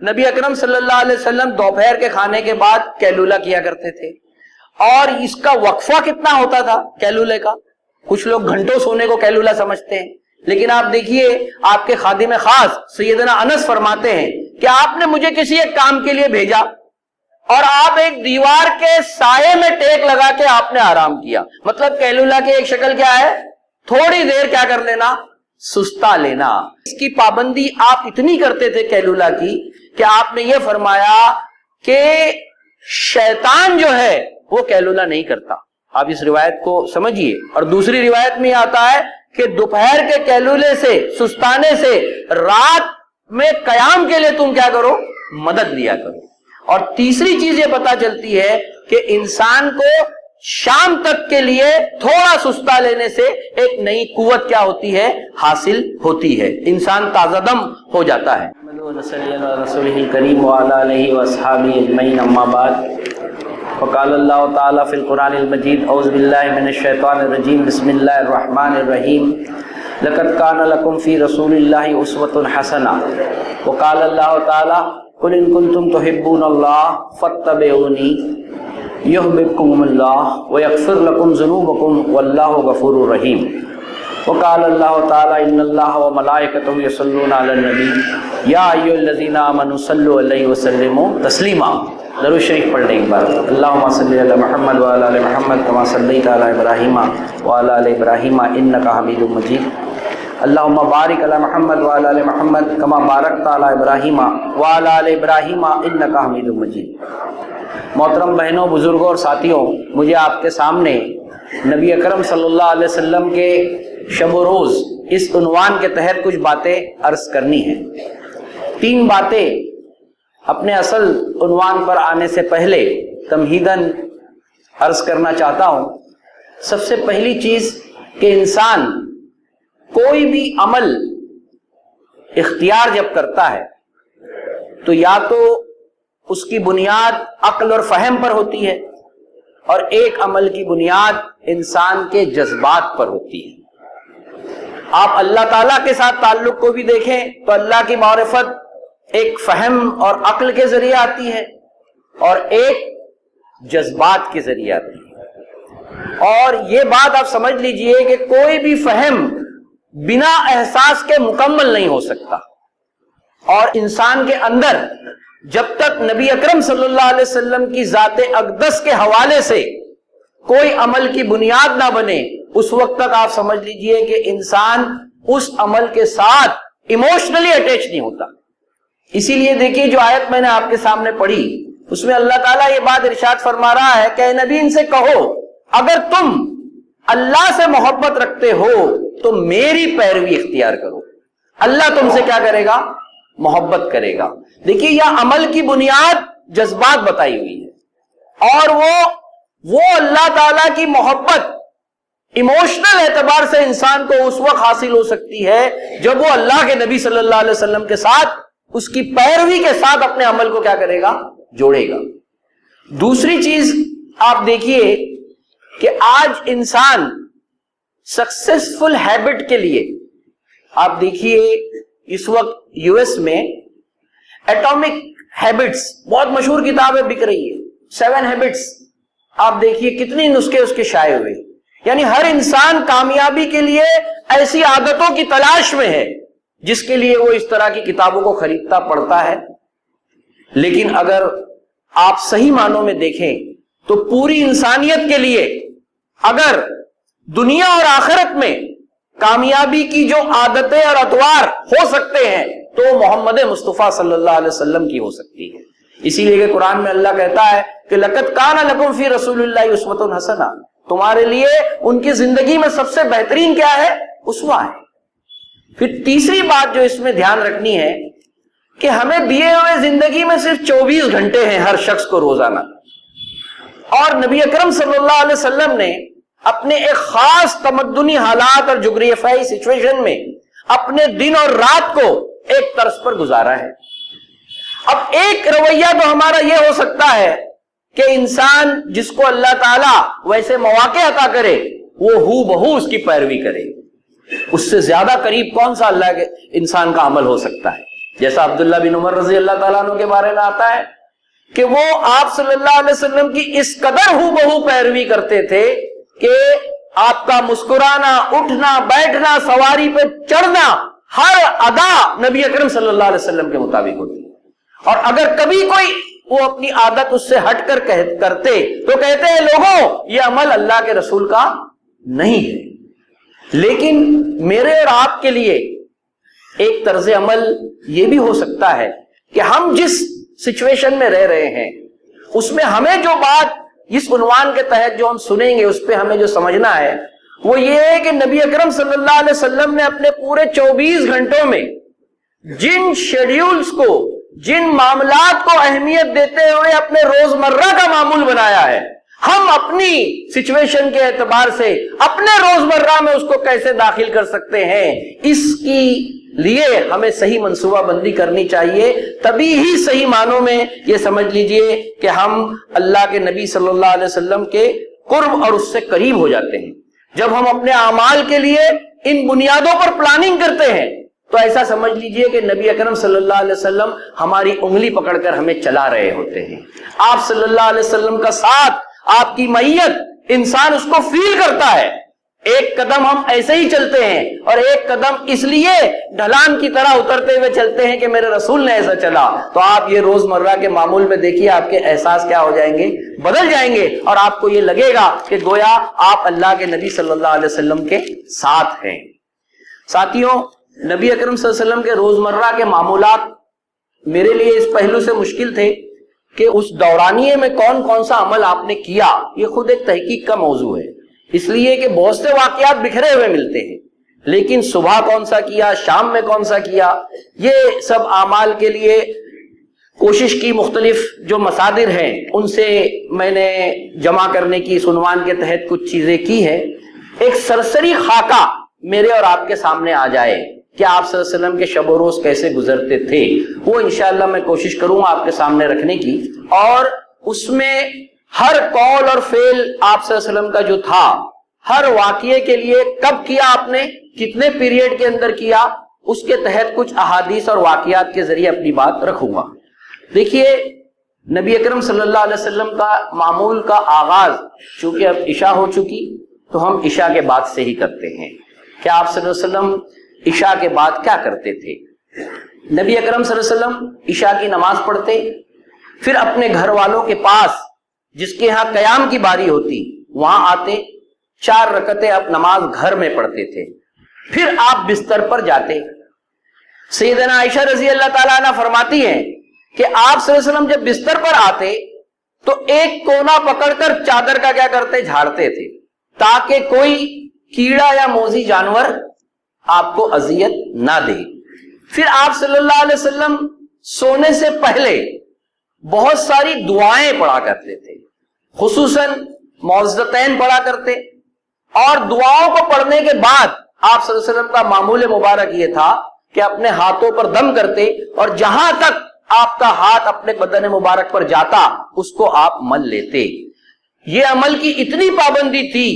نبی اکرم صلی اللہ علیہ وسلم دوپہر کے کھانے کے بعد قیلولہ کیا کرتے تھے، اور اس کا وقفہ کتنا ہوتا تھا قیلولے کا؟ کچھ لوگ گھنٹوں سونے کو قیلولہ سمجھتے ہیں، لیکن آپ دیکھیے آپ کے خادم خاص سیدنا انس فرماتے ہیں کہ آپ نے مجھے کسی ایک کام کے لیے بھیجا اور آپ ایک دیوار کے سائے میں ٹیک لگا کے آپ نے آرام کیا۔ مطلب قیلولہ کی ایک شکل کیا ہے؟ تھوڑی دیر کیا کر لینا؟ سستا لینا۔ اس کی پابندی آپ اتنی کرتے تھے قیلولہ کی کہ آپ نے یہ فرمایا کہ شیطان جو ہے وہ قیلولہ نہیں کرتا۔ آپ اس روایت کو سمجھیے۔ اور دوسری روایت میں یہ آتا ہے کہ دوپہر کے قیلولے سے، سستانے سے، رات میں قیام کے لیے تم کیا کرو؟ مدد لیا کرو۔ اور تیسری چیز یہ پتا چلتی ہے کہ انسان کو شام تک کے لیے تھوڑا سستا لینے سے ایک نئی قوت کیا ہوتی ہے؟ حاصل ہوتی ہے، انسان تازہ دم ہو جاتا ہے۔ وقال اللہ تعالیٰ فی القرآن المجید اعوذ باللہ من الشیطان الرجیم بسم اللہ الرحمن الرحیم لقد کان لکم فی رسول اللہ اسوۃ حسنہ وقال اللہ تعالیٰ قل ان کنتم تحبون اللہ فاتبعونی یحببکم اللہ ویغفر لکم ذنوبکم واللہ غفور رحیم وقال اللہ تعالیٰ ان اللہ وملائکتہ یصلون علی النبی یا ایھا الذین آمنوا صلوا علیہ وسلموا تسلیما۔ درود شریف پڑھ لیں ایک بار۔ اللہم صلی علی محمد وعلی آل محمد کما صلیت علی ابراہیم وعلی آل ابراہیم انک حمید مجید۔ اللہم بارک علی محمد وعلی آل محمد کما بارکت علی ابراہیم وعلی آل ابراہیم انک حمید مجید۔ محترم بہنوں، بزرگوں اور ساتھیوں، مجھے آپ کے سامنے نبی اکرم صلی اللہ علیہ وسلم کے شب و روز اس عنوان کے تحت کچھ باتیں عرض کرنی ہیں۔ 3 باتیں اپنے اصل عنوان پر آنے سے پہلے تمہیداً عرض کرنا چاہتا ہوں۔ سب سے پہلی چیز کہ انسان کوئی بھی عمل اختیار جب کرتا ہے تو یا تو اس کی بنیاد عقل اور فہم پر ہوتی ہے، اور ایک عمل کی بنیاد انسان کے جذبات پر ہوتی ہے۔ آپ اللہ تعالیٰ کے ساتھ تعلق کو بھی دیکھیں تو اللہ کی معرفت ایک فہم اور عقل کے ذریعے آتی ہے اور ایک جذبات کے ذریعے آتی ہے۔ اور یہ بات آپ سمجھ لیجئے کہ کوئی بھی فہم بنا احساس کے مکمل نہیں ہو سکتا، اور انسان کے اندر جب تک نبی اکرم صلی اللہ علیہ وسلم کی ذات اقدس کے حوالے سے کوئی عمل کی بنیاد نہ بنے، اس وقت تک آپ سمجھ لیجئے کہ انسان اس عمل کے ساتھ ایموشنلی اٹیچ نہیں ہوتا۔ اسی لیے دیکھیے جو آیت میں نے آپ کے سامنے پڑھی، اس میں اللہ تعالیٰ یہ بات ارشاد فرما رہا ہے کہ اے نبی ان سے کہو اگر تم اللہ سے محبت رکھتے ہو تو میری پیروی اختیار کرو۔ اللہ تم سے کیا کرے گا؟ محبت کرے گا۔ دیکھیے یہ عمل کی بنیاد جذبات بتائی ہوئی ہے، اور وہ اللہ تعالیٰ کی محبت ایموشنل اعتبار سے انسان کو اس وقت حاصل ہو سکتی ہے جب وہ اللہ کے نبی صلی اللہ علیہ وسلم کے ساتھ، اس کی پیروی کے ساتھ اپنے عمل کو کیا کرے گا؟ جوڑے گا۔ دوسری چیز آپ دیکھیے کہ آج انسان سکسیسفل ہیبٹ کے لیے، آپ دیکھیے اس وقت یو ایس میں ایٹامک ہیبٹس بہت مشہور کتابیں بک رہی ہے، 7 ہیبٹس، آپ دیکھیے کتنی نسخے اس کے شائع ہوئے۔ یعنی ہر انسان کامیابی کے لیے ایسی عادتوں کی تلاش میں ہے جس کے لیے وہ اس طرح کی کتابوں کو خریدتا پڑھتا ہے۔ لیکن اگر آپ صحیح معنوں میں دیکھیں تو پوری انسانیت کے لیے اگر دنیا اور آخرت میں کامیابی کی جو عادتیں اور اطوار ہو سکتے ہیں تو محمد مصطفیٰ صلی اللہ علیہ وسلم کی ہو سکتی ہے۔ اسی لیے کہ قرآن میں اللہ کہتا ہے کہ لقد کان لکم فی رسول اللہ اسوۃ حسنہ، تمہارے لیے ان کی زندگی میں سب سے بہترین کیا ہے؟ اسوہ ہے۔ پھر تیسری بات جو اس میں دھیان رکھنی ہے کہ ہمیں دیے ہوئے زندگی میں صرف 24 گھنٹے ہیں ہر شخص کو روزانہ، اور نبی اکرم صلی اللہ علیہ وسلم نے اپنے ایک خاص تمدنی حالات اور جغرافیائی سچویشن میں اپنے دن اور رات کو ایک طرز پر گزارا ہے۔ اب ایک رویہ تو ہمارا یہ ہو سکتا ہے کہ انسان جس کو اللہ تعالیٰ ویسے مواقع عطا کرے وہ ہو بہو اس کی پیروی کرے۔ اس سے زیادہ قریب کون سا اللہ کے انسان کا عمل ہو سکتا ہے؟ جیسا عبداللہ بن عمر رضی اللہ تعالیٰ عنہ کے بارے میں آتا ہے کہ وہ آپ صلی اللہ علیہ وسلم کی اس قدر ہو بہو پیروی کرتے تھے کہ آپ کا مسکرانا، اٹھنا، بیٹھنا، سواری پہ چڑھنا، ہر ادا نبی اکرم صلی اللہ علیہ وسلم کے مطابق ہوتی. اور اگر کبھی کوئی وہ اپنی عادت اس سے ہٹ کر کرتے تو کہتے ہیں لوگوں یہ عمل اللہ کے رسول کا نہیں ہے. لیکن میرے اور آپ کے لیے ایک طرز عمل یہ بھی ہو سکتا ہے کہ ہم جس سچویشن میں رہ رہے ہیں اس میں ہمیں جو بات اس عنوان کے تحت جو ہم سنیں گے اس پہ ہمیں جو سمجھنا ہے وہ یہ ہے کہ نبی اکرم صلی اللہ علیہ وسلم نے اپنے پورے 24 گھنٹوں میں جن شیڈیولز کو، جن معاملات کو اہمیت دیتے ہوئے اپنے روزمرہ کا معمول بنایا ہے، ہم اپنی سچویشن کے اعتبار سے اپنے روزمرہ میں اس کو کیسے داخل کر سکتے ہیں، اس کی لیے ہمیں صحیح منصوبہ بندی کرنی چاہیے. تبھی ہی صحیح معنوں میں یہ سمجھ لیجئے کہ ہم اللہ کے نبی صلی اللہ علیہ وسلم کے قرب اور اس سے قریب ہو جاتے ہیں. جب ہم اپنے اعمال کے لیے ان بنیادوں پر پلاننگ کرتے ہیں تو ایسا سمجھ لیجئے کہ نبی اکرم صلی اللہ علیہ وسلم ہماری انگلی پکڑ کر ہمیں چلا رہے ہوتے ہیں. آپ صلی اللہ علیہ وسلم کا ساتھ، آپ کی معیت، انسان اس کو فیل کرتا ہے. ایک قدم ہم ایسے ہی چلتے ہیں اور ایک قدم اس لیے ڈھلان کی طرح اترتے ہوئے چلتے ہیں کہ میرے رسول نے ایسا چلا. تو آپ یہ روزمرہ کے معمول میں دیکھیے آپ کے احساس کیا ہو جائیں گے، بدل جائیں گے، اور آپ کو یہ لگے گا کہ گویا آپ اللہ کے نبی صلی اللہ علیہ وسلم کے ساتھ ہیں. ساتھیوں، نبی اکرم صلی اللہ علیہ وسلم کے روزمرہ کے معمولات میرے لیے اس پہلو سے مشکل تھے کہ اس دورانیے میں کون کون سا عمل آپ نے کیا، یہ خود ایک تحقیق کا موضوع ہے. اس لیے کہ بہت سے واقعات بکھرے ہوئے ملتے ہیں، لیکن صبح کون سا کیا، شام میں کون سا کیا، یہ سب اعمال کے لیے کوشش کی. مختلف جو مصادر ہیں ان سے میں نے جمع کرنے کی اس عنوان کے تحت کچھ چیزیں کی ہیں. ایک سرسری خاکہ میرے اور آپ کے سامنے آ جائے کہ آپ صلی اللہ علیہ وسلم کے شب و روز کیسے گزرتے تھے، وہ انشاءاللہ میں کوشش کروں گا آپ کے سامنے رکھنے کی. اور اس میں ہر قول اور فعل آپ صلی اللہ علیہ وسلم کا جو تھا، ہر واقعے کے لیے کب کیا آپ نے، کتنے پیریڈ کے اندر کیا، اس کے تحت کچھ احادیث اور واقعات کے ذریعے اپنی بات رکھوں گا. دیکھیے، نبی اکرم صلی اللہ علیہ وسلم کا معمول کا آغاز چونکہ اب عشاء ہو چکی تو ہم عشاء کے بعد سے ہی کرتے ہیں کہ آپ صلی اللہ علیہ وسلم عشاء کے بعد کیا کرتے تھے. نبی اکرم صلی اللہ علیہ وسلم عشاء کی نماز پڑھتے، پھر اپنے گھر والوں کے پاس جس کے ہاں قیام کی باری ہوتی وہاں آتے، 4 رکعتیں اب نماز گھر میں پڑھتے تھے، پھر آپ بستر پر جاتے. سیدنا عائشہ رضی اللہ تعالیٰ عنہ فرماتی ہیں کہ آپ صلی اللہ علیہ وسلم جب بستر پر آتے تو ایک کونا پکڑ کر چادر کا کیا کرتے، جھاڑتے تھے تاکہ کوئی کیڑا یا موذی جانور آپ کو اذیت نہ دے. پھر آپ صلی اللہ علیہ وسلم سونے سے پہلے بہت ساری دعائیں پڑھا کرتے تھے، خصوصاً معوذتین پڑھا کرتے، اور دعاؤں کو پڑھنے کے بعد آپ صلی اللہ علیہ وسلم کا معمول مبارک یہ تھا کہ اپنے ہاتھوں پر دم کرتے اور جہاں تک آپ کا ہاتھ اپنے بدن مبارک پر جاتا اس کو آپ مل لیتے. یہ عمل کی اتنی پابندی تھی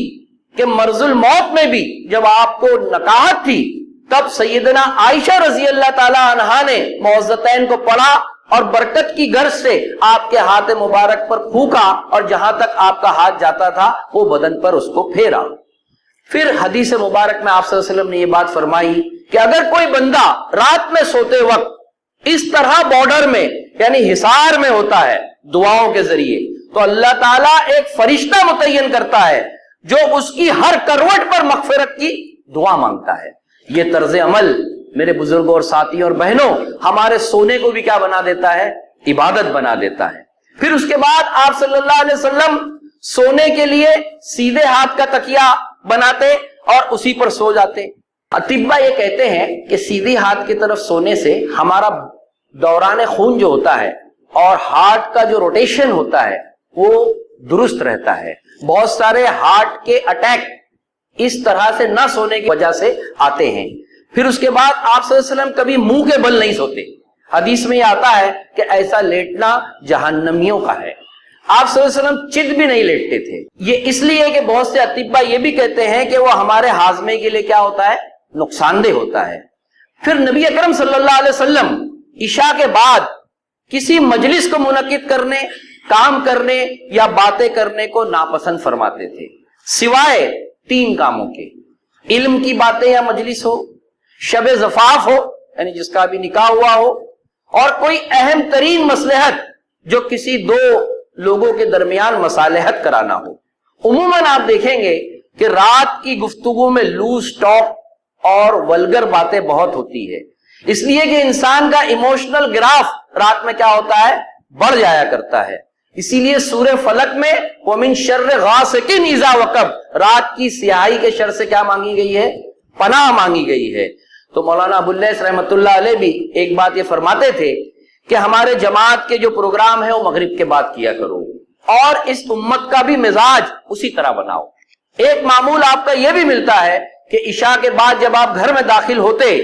کہ مرض الموت میں بھی جب آپ کو نکاہت تھی تب سیدنا عائشہ رضی اللہ تعالی عنہا نے معوذتین کو پڑھا اور برکت کی غرض سے آپ کے ہاتھ مبارک پر پھونکا اور جہاں تک آپ کا ہاتھ جاتا تھا وہ بدن پر اس کو پھیرا. پھر حدیث مبارک میں آپ صلی اللہ علیہ وسلم نے یہ بات فرمائی کہ اگر کوئی بندہ رات میں سوتے وقت اس طرح بارڈر میں یعنی حصار میں ہوتا ہے دعاؤں کے ذریعے تو اللہ تعالیٰ ایک فرشتہ متعین کرتا ہے جو اس کی ہر کروٹ پر مغفرت کی دعا مانگتا ہے. یہ طرز عمل میرے بزرگوں اور ساتھیوں اور بہنوں ہمارے سونے کو بھی کیا بنا دیتا ہے، عبادت بنا دیتا ہے. پھر اس کے بعد آپ صلی اللہ علیہ وسلم سونے کے لیے سیدھے ہاتھ کا تکیہ بناتے اور اسی پر سو جاتے. اطباء یہ کہتے ہیں کہ سیدھی ہاتھ کی طرف سونے سے ہمارا دوران خون جو ہوتا ہے اور ہارٹ کا جو روٹیشن ہوتا ہے وہ درست رہتا ہے. بہت سارے ہارٹ کے اٹیک اس طرح سے نہ سونے کی وجہ سے آتے ہیں. پھر اس کے بعد آپ صلی اللہ علیہ وسلم کبھی منہ کے بل نہیں سوتے. حدیث میں یہ آتا ہے کہ ایسا لیٹنا جہنمیوں کا ہے. آپ صلی اللہ علیہ وسلم چت بھی نہیں لیٹتے تھے. یہ اس لیے کہ بہت سے اطباء یہ بھی کہتے ہیں کہ وہ ہمارے ہاضمے کے لیے کیا ہوتا ہے، نقصان دہ ہوتا ہے. پھر نبی اکرم صلی اللہ علیہ وسلم عشاء کے بعد کسی مجلس کو منعقد کرنے، کام کرنے یا باتیں کرنے کو ناپسند فرماتے تھے، سوائے 3 کاموں کے: علم کی باتیں یا مجلس ہو، شب زفاف ہو یعنی جس کا بھی نکاح ہوا ہو، اور کوئی اہم ترین مصلحت جو کسی 2 لوگوں کے درمیان مصالحت کرانا ہو۔ عموماً آپ دیکھیں گے کہ رات کی گفتگو میں لوز ٹاک اور ولگر باتیں بہت ہوتی ہے، اس لیے کہ انسان کا ایموشنل گراف رات میں کیا ہوتا ہے؟ بڑھ جایا کرتا ہے۔ اسی لیے سورہ فلق میں وَمِن شَرِّ غَاسِقٍ اِذَا وَقَبَ، رات کی سیاہی کے شر سے کیا مانگی گئی ہے؟ پناہ مانگی گئی ہے۔ تو مولانا ابو اللیث رحمۃ اللہ علیہ بھی ایک بات یہ فرماتے تھے کہ ہمارے جماعت کے جو پروگرام ہے وہ مغرب کے بعد کیا کرو، اور اس امت کا بھی مزاج اسی طرح بناؤ۔ ایک معمول آپ کا یہ بھی ملتا ہے کہ عشاء کے بعد جب آپ گھر میں داخل ہوتے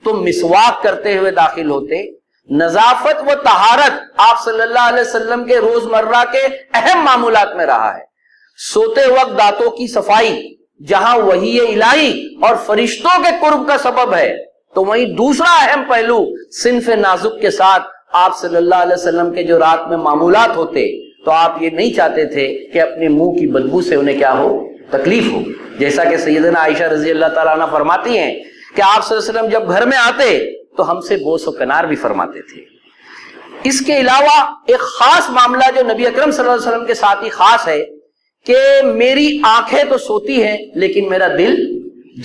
تو مسواک کرتے ہوئے داخل ہوتے۔ نظافت و طہارت آپ صلی اللہ علیہ وسلم کے روزمرہ کے اہم معمولات میں رہا ہے۔ سوتے وقت دانتوں کی صفائی جہاں وحی الہی اور فرشتوں کے قرب کا سبب ہے، تو وہیں دوسرا اہم پہلو صنف نازک کے ساتھ آپ صلی اللہ علیہ وسلم کے جو رات میں معمولات ہوتے تو آپ یہ نہیں چاہتے تھے کہ اپنے منہ کی بدبو سے انہیں کیا ہو؟ تکلیف ہو۔ جیسا کہ سیدنا عائشہ رضی اللہ تعالیٰ عنہ فرماتی ہیں کہ آپ صلی اللہ علیہ وسلم جب گھر میں آتے تو ہم سے بوس و کنار بھی فرماتے تھے۔ اس کے علاوہ ایک خاص معاملہ جو نبی اکرم صلی اللہ علیہ وسلم کے ساتھ ہی خاص ہے کہ میری آنکھیں تو سوتی ہیں لیکن میرا دل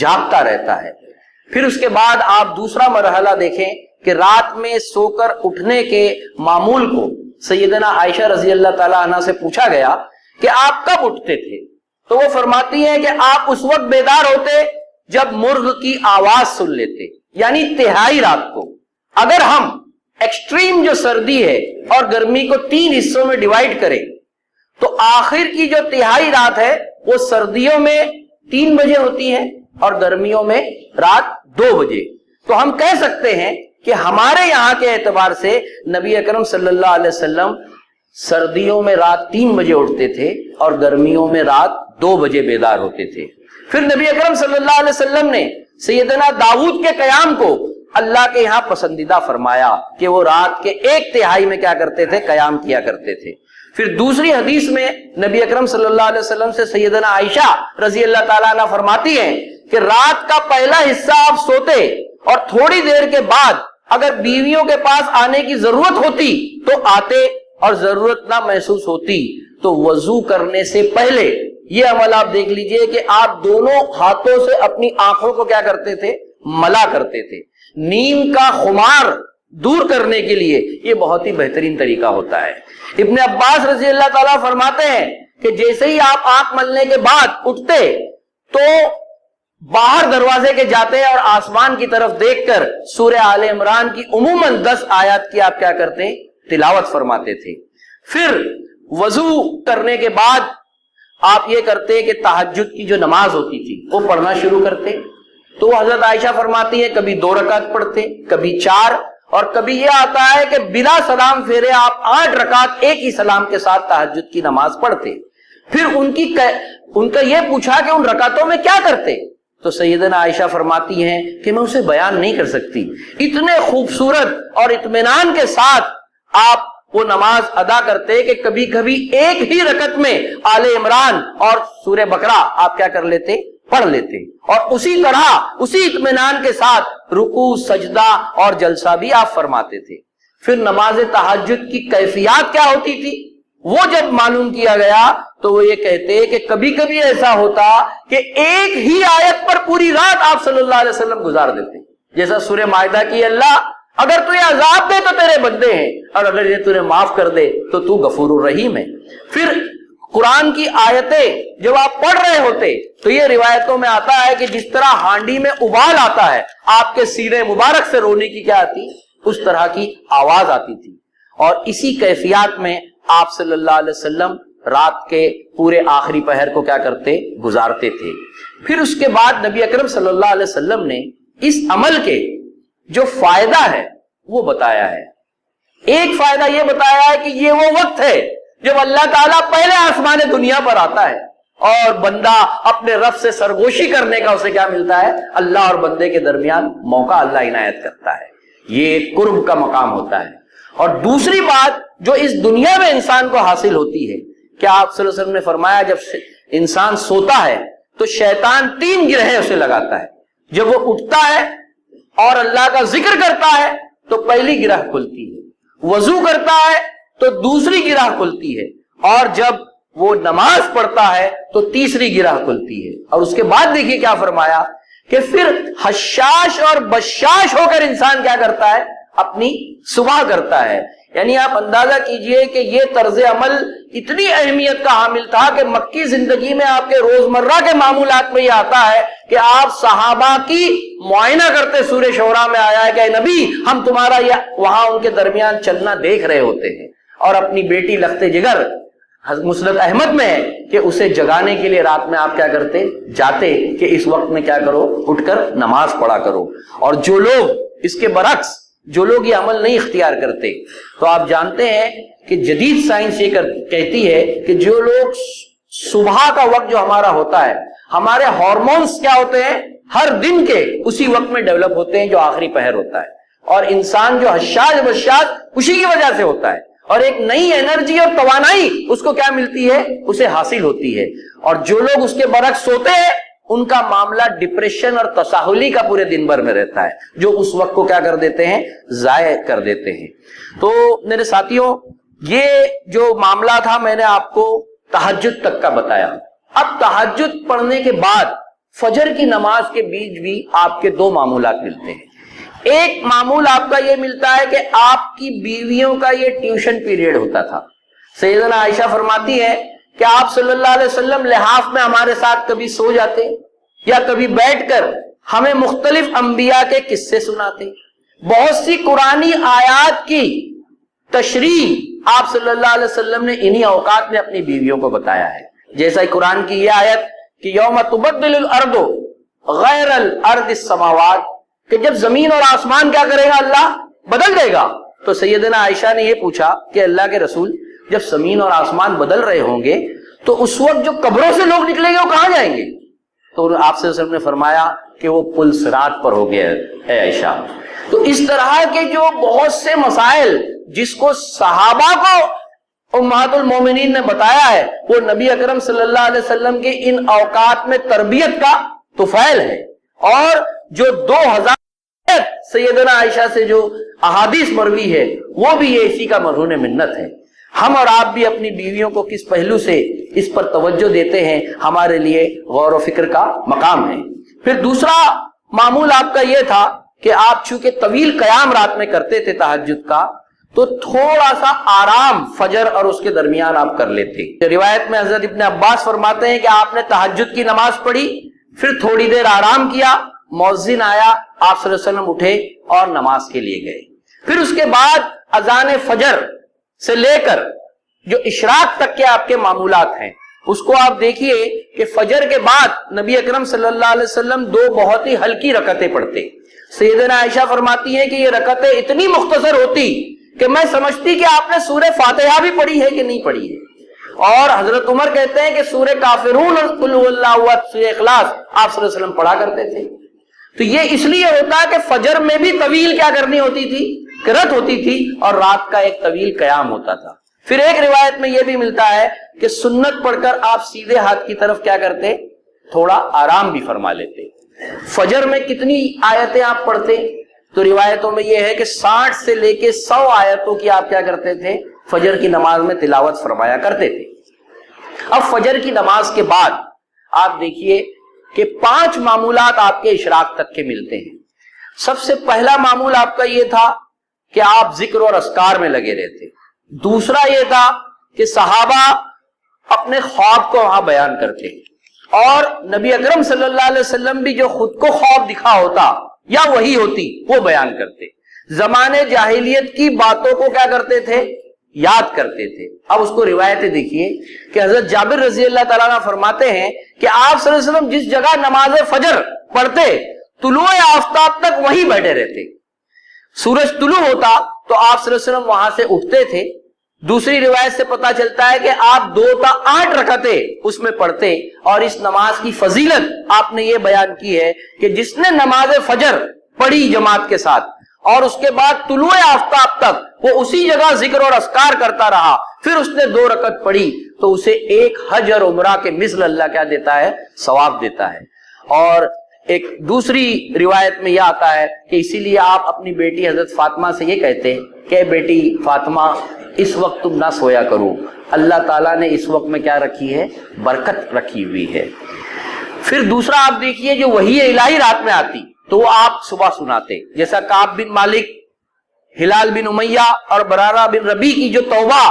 جاگتا رہتا ہے۔ پھر اس کے بعد آپ دوسرا مرحلہ دیکھیں کہ رات میں سو کر اٹھنے کے معمول کو سیدنا عائشہ رضی اللہ تعالیٰ عنہ سے پوچھا گیا کہ آپ کب اٹھتے تھے؟ تو وہ فرماتی ہیں کہ آپ اس وقت بیدار ہوتے جب مرغ کی آواز سن لیتے، یعنی تہائی رات کو۔ اگر ہم ایکسٹریم جو سردی ہے اور گرمی کو 3 حصوں میں ڈیوائیڈ کریں تو آخر کی جو تہائی رات ہے وہ سردیوں میں 3 بجے ہوتی ہے اور گرمیوں میں رات 2 بجے۔ تو ہم کہہ سکتے ہیں کہ ہمارے یہاں کے اعتبار سے نبی اکرم صلی اللہ علیہ وسلم سردیوں میں رات 3 بجے اٹھتے تھے اور گرمیوں میں رات 2 بجے بیدار ہوتے تھے۔ پھر نبی اکرم صلی اللہ علیہ وسلم نے سیدنا داؤد کے قیام کو اللہ کے یہاں پسندیدہ فرمایا کہ وہ رات کے 1/3 میں کیا کرتے تھے؟ قیام کیا کرتے تھے۔ پھر دوسری حدیث میں نبی اکرم صلی اللہ علیہ وسلم سے سیدنا عائشہ رضی اللہ تعالیٰ عنہ فرماتی ہیں کہ رات کا پہلا حصہ آپ سوتے اور تھوڑی دیر کے بعد اگر بیویوں کے پاس آنے کی ضرورت ہوتی تو آتے، اور ضرورت نہ محسوس ہوتی تو وضو کرنے سے پہلے یہ عمل آپ دیکھ لیجئے کہ آپ دونوں ہاتھوں سے اپنی آنکھوں کو کیا کرتے تھے؟ ملا کرتے تھے۔ نیند کا خمار دور کرنے کے لیے یہ بہت ہی بہترین طریقہ ہوتا ہے۔ ابن عباس رضی اللہ تعالیٰ فرماتے ہیں کہ جیسے ہی آپ آنکھ ملنے کے بعد اٹھتے تو باہر دروازے کے جاتے اور آسمان کی طرف دیکھ کر سورہ آل عمران کی عموماً 10 آیات کی آپ کیا کرتے؟ تلاوت فرماتے تھے۔ پھر وضو کرنے کے بعد آپ یہ کرتے کہ تہجد کی جو نماز ہوتی تھی وہ پڑھنا شروع کرتے۔ تو حضرت عائشہ فرماتی ہے کبھی 2 رکعت پڑھتے، کبھی 4، اور کبھی یہ آتا ہے کہ بلا سلام پھیرے آپ 8 رکعت ایک ہی سلام کے ساتھ تہجد کی نماز پڑھتے۔ پھر ان کا یہ پوچھا کہ ان رکعتوں میں کیا کرتے؟ تو سیدنا عائشہ فرماتی ہیں کہ میں اسے بیان نہیں کر سکتی، اتنے خوبصورت اور اطمینان کے ساتھ آپ وہ نماز ادا کرتے کہ کبھی کبھی ایک ہی رکعت میں آل عمران اور سورہ بقرہ آپ کیا کر لیتے؟ پڑھ لیتے، اور اسی طرح اسی اطمینان کے ساتھ رکوع، سجدہ اور جلسہ بھی آپ فرماتے تھے۔ پھر نماز تہجد کی کیفیات کیا ہوتی تھی وہ جب معلوم کیا گیا تو وہ یہ کہتے کہ کبھی کبھی ایسا ہوتا کہ ایک ہی آیت پر پوری رات آپ صلی اللہ علیہ وسلم گزار دیتے، جیسا سورہ مائدہ کی اللہ اگر تو یہ عذاب دے تو تیرے بندے ہیں، اور اگر یہ تُونے معاف کر دے تو تو غفور الرحیم ہے۔ پھر قرآن کی آیتیں جب آپ پڑھ رہے ہوتے تو یہ روایتوں میں آتا ہے کہ جس طرح ہانڈی میں ابال آتا ہے آپ کے سینے مبارک سے رونے کی کیا آتی؟ اس طرح کی آواز آتی تھی۔ اور اسی کیفیات میں آپ صلی اللہ علیہ وسلم رات کے پورے آخری پہر کو کیا کرتے؟ گزارتے تھے۔ پھر اس کے بعد نبی اکرم صلی اللہ علیہ وسلم نے اس عمل کے جو فائدہ ہے وہ بتایا ہے۔ ایک فائدہ یہ بتایا ہے کہ یہ وہ وقت ہے جب اللہ تعالیٰ پہلے آسمان دنیا پر آتا ہے اور بندہ اپنے رب سے سرگوشی کرنے کا اسے کیا ملتا ہے؟ اللہ اور بندے کے درمیان موقع اللہ عنایت کرتا ہے۔ یہ ایک قرب کا مقام ہوتا ہے. اور دوسری بات جو اس دنیا میں انسان کو حاصل ہوتی ہے کہ آپ صلی اللہ علیہ وسلم نے فرمایا جب انسان سوتا ہے تو شیطان 3 گرہیں اسے لگاتا ہے. جب وہ اٹھتا ہے اور اللہ کا ذکر کرتا ہے تو پہلی گرہ کھلتی ہے, وضو کرتا ہے تو دوسری گرہ کھلتی ہے, اور جب وہ نماز پڑھتا ہے تو تیسری گرہ کھلتی ہے. اور اس کے بعد دیکھیے کیا فرمایا کہ پھر حشاش اور بشاش ہو کر انسان کیا کرتا ہے, اپنی صبح کرتا ہے. یعنی آپ اندازہ کیجئے کہ یہ طرز عمل اتنی اہمیت کا حامل تھا کہ مکی زندگی میں آپ کے روزمرہ کے معمولات میں یہ آتا ہے کہ آپ صحابہ کی معائنہ کرتے. سورہ شعراء میں آیا ہے کہ اے نبی ہم تمہارا وہاں ان کے درمیان چلنا دیکھ رہے ہوتے ہیں, اور اپنی بیٹی لخت جگر مسند احمد میں ہے کہ اسے جگانے کے لیے رات میں آپ کیا کرتے, جاتے کہ اس وقت میں کیا کرو, اٹھ کر نماز پڑھا کرو. اور جو لوگ اس کے برعکس, جو لوگ یہ عمل نہیں اختیار کرتے, تو آپ جانتے ہیں کہ جدید سائنس یہ کہتی ہے کہ جو لوگ صبح کا وقت جو ہمارا ہوتا ہے, ہمارے ہارمونز کیا ہوتے ہیں ہر دن کے اسی وقت میں ڈیولپ ہوتے ہیں جو آخری پہر ہوتا ہے, اور انسان جو حشاش بشاش اسی کی وجہ سے ہوتا ہے, اور ایک نئی انرجی اور توانائی اس کو کیا ملتی ہے, اسے حاصل ہوتی ہے. اور جو لوگ اس کے برعکس سوتے ہیں ان کا معاملہ ڈپریشن اور تساہلی کا پورے دن بھر میں رہتا ہے, جو اس وقت کو کیا کر دیتے ہیں, ضائع کر دیتے ہیں. تو میرے ساتھیوں, یہ جو معاملہ تھا میں نے آپ کو تہجد تک کا بتایا. اب تہجد پڑھنے کے بعد فجر کی نماز کے بیچ بھی آپ کے 2 معمولات ملتے ہیں. ایک معمول آپ کا یہ ملتا ہے کہ آپ کی بیویوں کا یہ ٹیوشن پیریڈ ہوتا تھا. سیدنا عائشہ فرماتی ہے کہ آپ صلی اللہ علیہ وسلم لحاف میں ہمارے ساتھ کبھی سو جاتے یا کبھی بیٹھ کر ہمیں مختلف انبیاء کے قصے سناتے. بہت سی قرآنی آیات کی تشریح آپ صلی اللہ علیہ وسلم نے انہی اوقات میں اپنی بیویوں کو بتایا ہے. جیسا قرآن کی یہ آیت کہ یوم تبدل الارض غیر الارض السماوات, کہ جب زمین اور آسمان کیا کرے گا, اللہ بدل دے گا. تو سیدنا عائشہ نے یہ پوچھا کہ اللہ کے رسول, جب زمین اور آسمان بدل رہے ہوں گے تو اس وقت جو قبروں سے لوگ نکلیں گے وہ کہاں جائیں گے؟ تو آپ صلی اللہ علیہ وسلم نے فرمایا کہ وہ پل صراط پر ہو گیا ہے عائشہ. تو اس طرح کے جو بہت سے مسائل جس کو صحابہ کو امہات المومنین نے بتایا ہے, وہ نبی اکرم صلی اللہ علیہ وسلم کے ان اوقات میں تربیت کا طفیل ہے. اور جو 2000 سیدنا عائشہ سے جو احادیث مروی ہے وہ بھی یہ اسی کا مرہون منت ہے. ہم اور آپ بھی اپنی بیویوں کو کس پہلو سے اس پر توجہ دیتے ہیں, ہمارے لیے غور و فکر کا مقام ہے. پھر دوسرا معمول آپ کا یہ تھا کہ آپ چونکہ طویل قیام رات میں کرتے تھے تہجد کا, تو تھوڑا سا آرام فجر اور اس کے درمیان آپ کر لیتے. روایت میں حضرت ابن عباس فرماتے ہیں کہ آپ نے تہجد کی نماز پڑھی, پھر تھوڑی دیر آرام کیا, مؤذن آیا, آپ صلی اللہ علیہ وسلم اٹھے اور نماز کے لیے گئے. پھر اس کے بعد اذان فجر سے لے کر جو اشراق تک کے آپ کے معمولات ہیں اس کو آپ دیکھیے کہ فجر کے بعد نبی اکرم صلی اللہ علیہ وسلم 2 بہت ہی ہلکی رکعتیں پڑھتے. سیدنا عائشہ فرماتی ہیں کہ یہ رکعتیں اتنی مختصر ہوتی کہ میں سمجھتی کہ آپ نے سورہ فاتحہ بھی پڑھی ہے کہ نہیں پڑھی ہے. اور حضرت عمر کہتے ہیں کہ سورہ کافرون اور قل هو اللہ احد سورہ اخلاص آپ صلی اللہ علیہ وسلم پڑھا کرتے تھے. تو یہ اس لیے ہوتا ہے کہ فجر میں بھی طویل کیا کرنی ہوتی تھی, قرات ہوتی تھی, اور رات کا ایک طویل قیام ہوتا تھا. پھر ایک روایت میں یہ بھی ملتا ہے کہ سنت پڑھ کر آپ سیدھے ہاتھ کی طرف کیا کرتے, تھوڑا آرام بھی فرما لیتے. فجر میں کتنی آیتیں آپ پڑھتے؟ تو روایتوں میں یہ ہے کہ 60 سے لے کے 100 آیتوں کی آپ کیا کرتے تھے, فجر کی نماز میں تلاوت فرمایا کرتے تھے. اب فجر کی نماز کے بعد آپ دیکھیے کہ 5 معمولات آپ کے اشراق تک کے ملتے ہیں. سب سے پہلا معمول آپ کا یہ تھا کہ آپ ذکر اور اذکار میں لگے رہتے. دوسرا یہ تھا کہ صحابہ اپنے خواب کو وہاں بیان کرتے, اور نبی اکرم صلی اللہ علیہ وسلم بھی جو خود کو خواب دکھا ہوتا یا وہی ہوتی وہ بیان کرتے. زمانے جاہلیت کی باتوں کو کیا کرتے تھے, یاد کرتے تھے. اب اس کو روایتیں دیکھیے کہ حضرت جابر رضی اللہ تعالیٰ عنہ فرماتے ہیں کہ آپ صلی اللہ علیہ وسلم جس جگہ نماز فجر پڑھتے طلوع آفتاب تک وہیں بیٹھے رہتے. سورج طلوع ہوتا تو آپ صلی اللہ علیہ وسلم وہاں سے اٹھتے تھے. دوسری روایت سے پتا چلتا ہے کہ آپ 2 تا 8 رکعتیں اس میں پڑھتے. اور اس نماز کی فضیلت آپ نے یہ بیان کی ہے کہ جس نے نماز فجر پڑھی جماعت کے ساتھ اور اس کے بعد طلوع آفتاب تک وہ اسی جگہ ذکر اور اذکار کرتا رہا، پھر اس نے 2 رکعت پڑھی تو اسے 1 حج اور عمرہ کے مثل اللہ کیا دیتا ہے؟ ثواب دیتا ہے۔ اور ایک دوسری روایت میں یہ آتا ہے کہ اسی لیے آپ اپنی بیٹی حضرت فاطمہ سے یہ کہتے کہ بیٹی فاطمہ اس وقت تم نہ سویا کرو، اللہ تعالیٰ نے اس وقت میں کیا رکھی ہے؟ برکت رکھی ہوئی ہے۔ پھر دوسرا آپ دیکھیے جو وحی الہی رات میں آتی تو وہ آپ صبح سناتے، جیسا کعب بن مالک، ہلال بن امیہ اور برارہ بن ربیع کی جو توبہ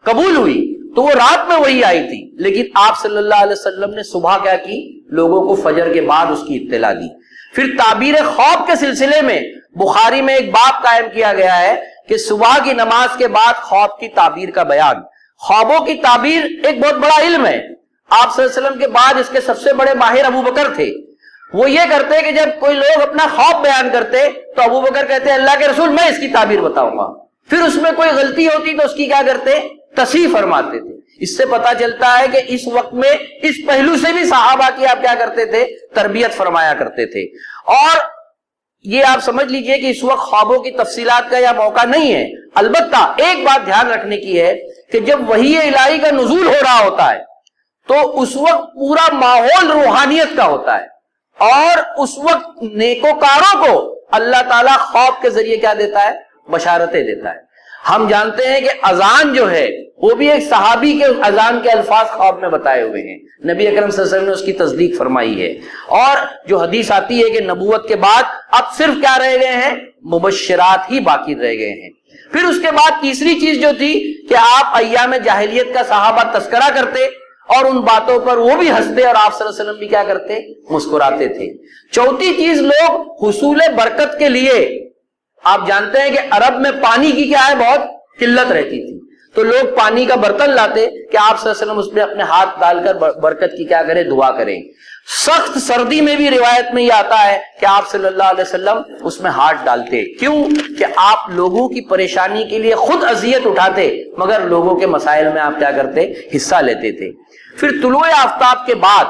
قبول ہوئی تو وہ رات میں وہی آئی تھی، لیکن آپ صلی اللہ علیہ وسلم نے صبح کیا کی؟ لوگوں کو فجر کے بعد اس کی اطلاع دی۔ پھر تعبیر خواب کے سلسلے میں بخاری میں ایک باب قائم کیا گیا ہے کہ صبح کی نماز کے بعد خواب کی تعبیر کا بیان۔ خوابوں کی تعبیر ایک بہت بڑا علم ہے۔ آپ صلی اللہ علیہ وسلم کے بعد اس کے سب سے بڑے ماہر ابو بکر تھے۔ وہ یہ کرتے کہ جب کوئی لوگ اپنا خواب بیان کرتے تو ابو بکر کہتے اللہ کے رسول میں اس کی تعبیر بتاؤں گا، پھر اس میں کوئی غلطی ہوتی تو اس کی کیا کرتے؟ تصحیح فرماتے تھے۔ اس سے پتا چلتا ہے کہ اس وقت میں اس پہلو سے بھی صحابہ کی آپ کیا کرتے تھے؟ تربیت فرمایا کرتے تھے۔ اور یہ آپ سمجھ لیجئے کہ اس وقت خوابوں کی تفصیلات کا یہ موقع نہیں ہے، البتہ ایک بات دھیان رکھنے کی ہے کہ جب وحی الہی کا نزول ہو رہا ہوتا ہے تو اس وقت پورا ماحول روحانیت کا ہوتا ہے، اور اس وقت نیکوکاروں کو اللہ تعالیٰ خواب کے ذریعے کیا دیتا ہے؟ بشارتیں دیتا ہے۔ ہم جانتے ہیں کہ اذان جو ہے وہ بھی ایک صحابی کے اذان کے الفاظ خواب میں بتائے ہوئے ہیں، نبی اکرم صلی اللہ علیہ وسلم نے اس کی تصدیق فرمائی ہے۔ اور جو حدیث آتی ہے کہ نبوت کے بعد اب صرف کیا رہ گئے ہیں؟ مبشرات ہی باقی رہ گئے ہیں۔ پھر اس کے بعد تیسری چیز جو تھی کہ آپ ایام جاہلیت کا صحابہ تذکرہ کرتے اور ان باتوں پر وہ بھی ہنستے اور آپ صلی اللہ علیہ وسلم بھی کیا کرتے؟ مسکراتے تھے۔ چوتھی چیز، لوگ حصول برکت کے لیے، آپ جانتے ہیں کہ عرب میں پانی کی کیا ہے؟ بہت قلت رہتی تھی، تو لوگ پانی کا برتن لاتے کہ آپ صلی اللہ علیہ وسلم اس میں اپنے ہاتھ ڈال کر برکت کی کیا کریں؟ دعا کریں۔ سخت سردی میں بھی روایت میں یہ آتا ہے کہ آپ صلی اللہ علیہ وسلم اس میں ہاتھ ڈالتے، کیوں؟ کہ آپ لوگوں کی پریشانی کے لیے خود اذیت اٹھاتے مگر لوگوں کے مسائل میں آپ کیا کرتے؟ حصہ لیتے تھے۔ پھر طلوع آفتاب کے بعد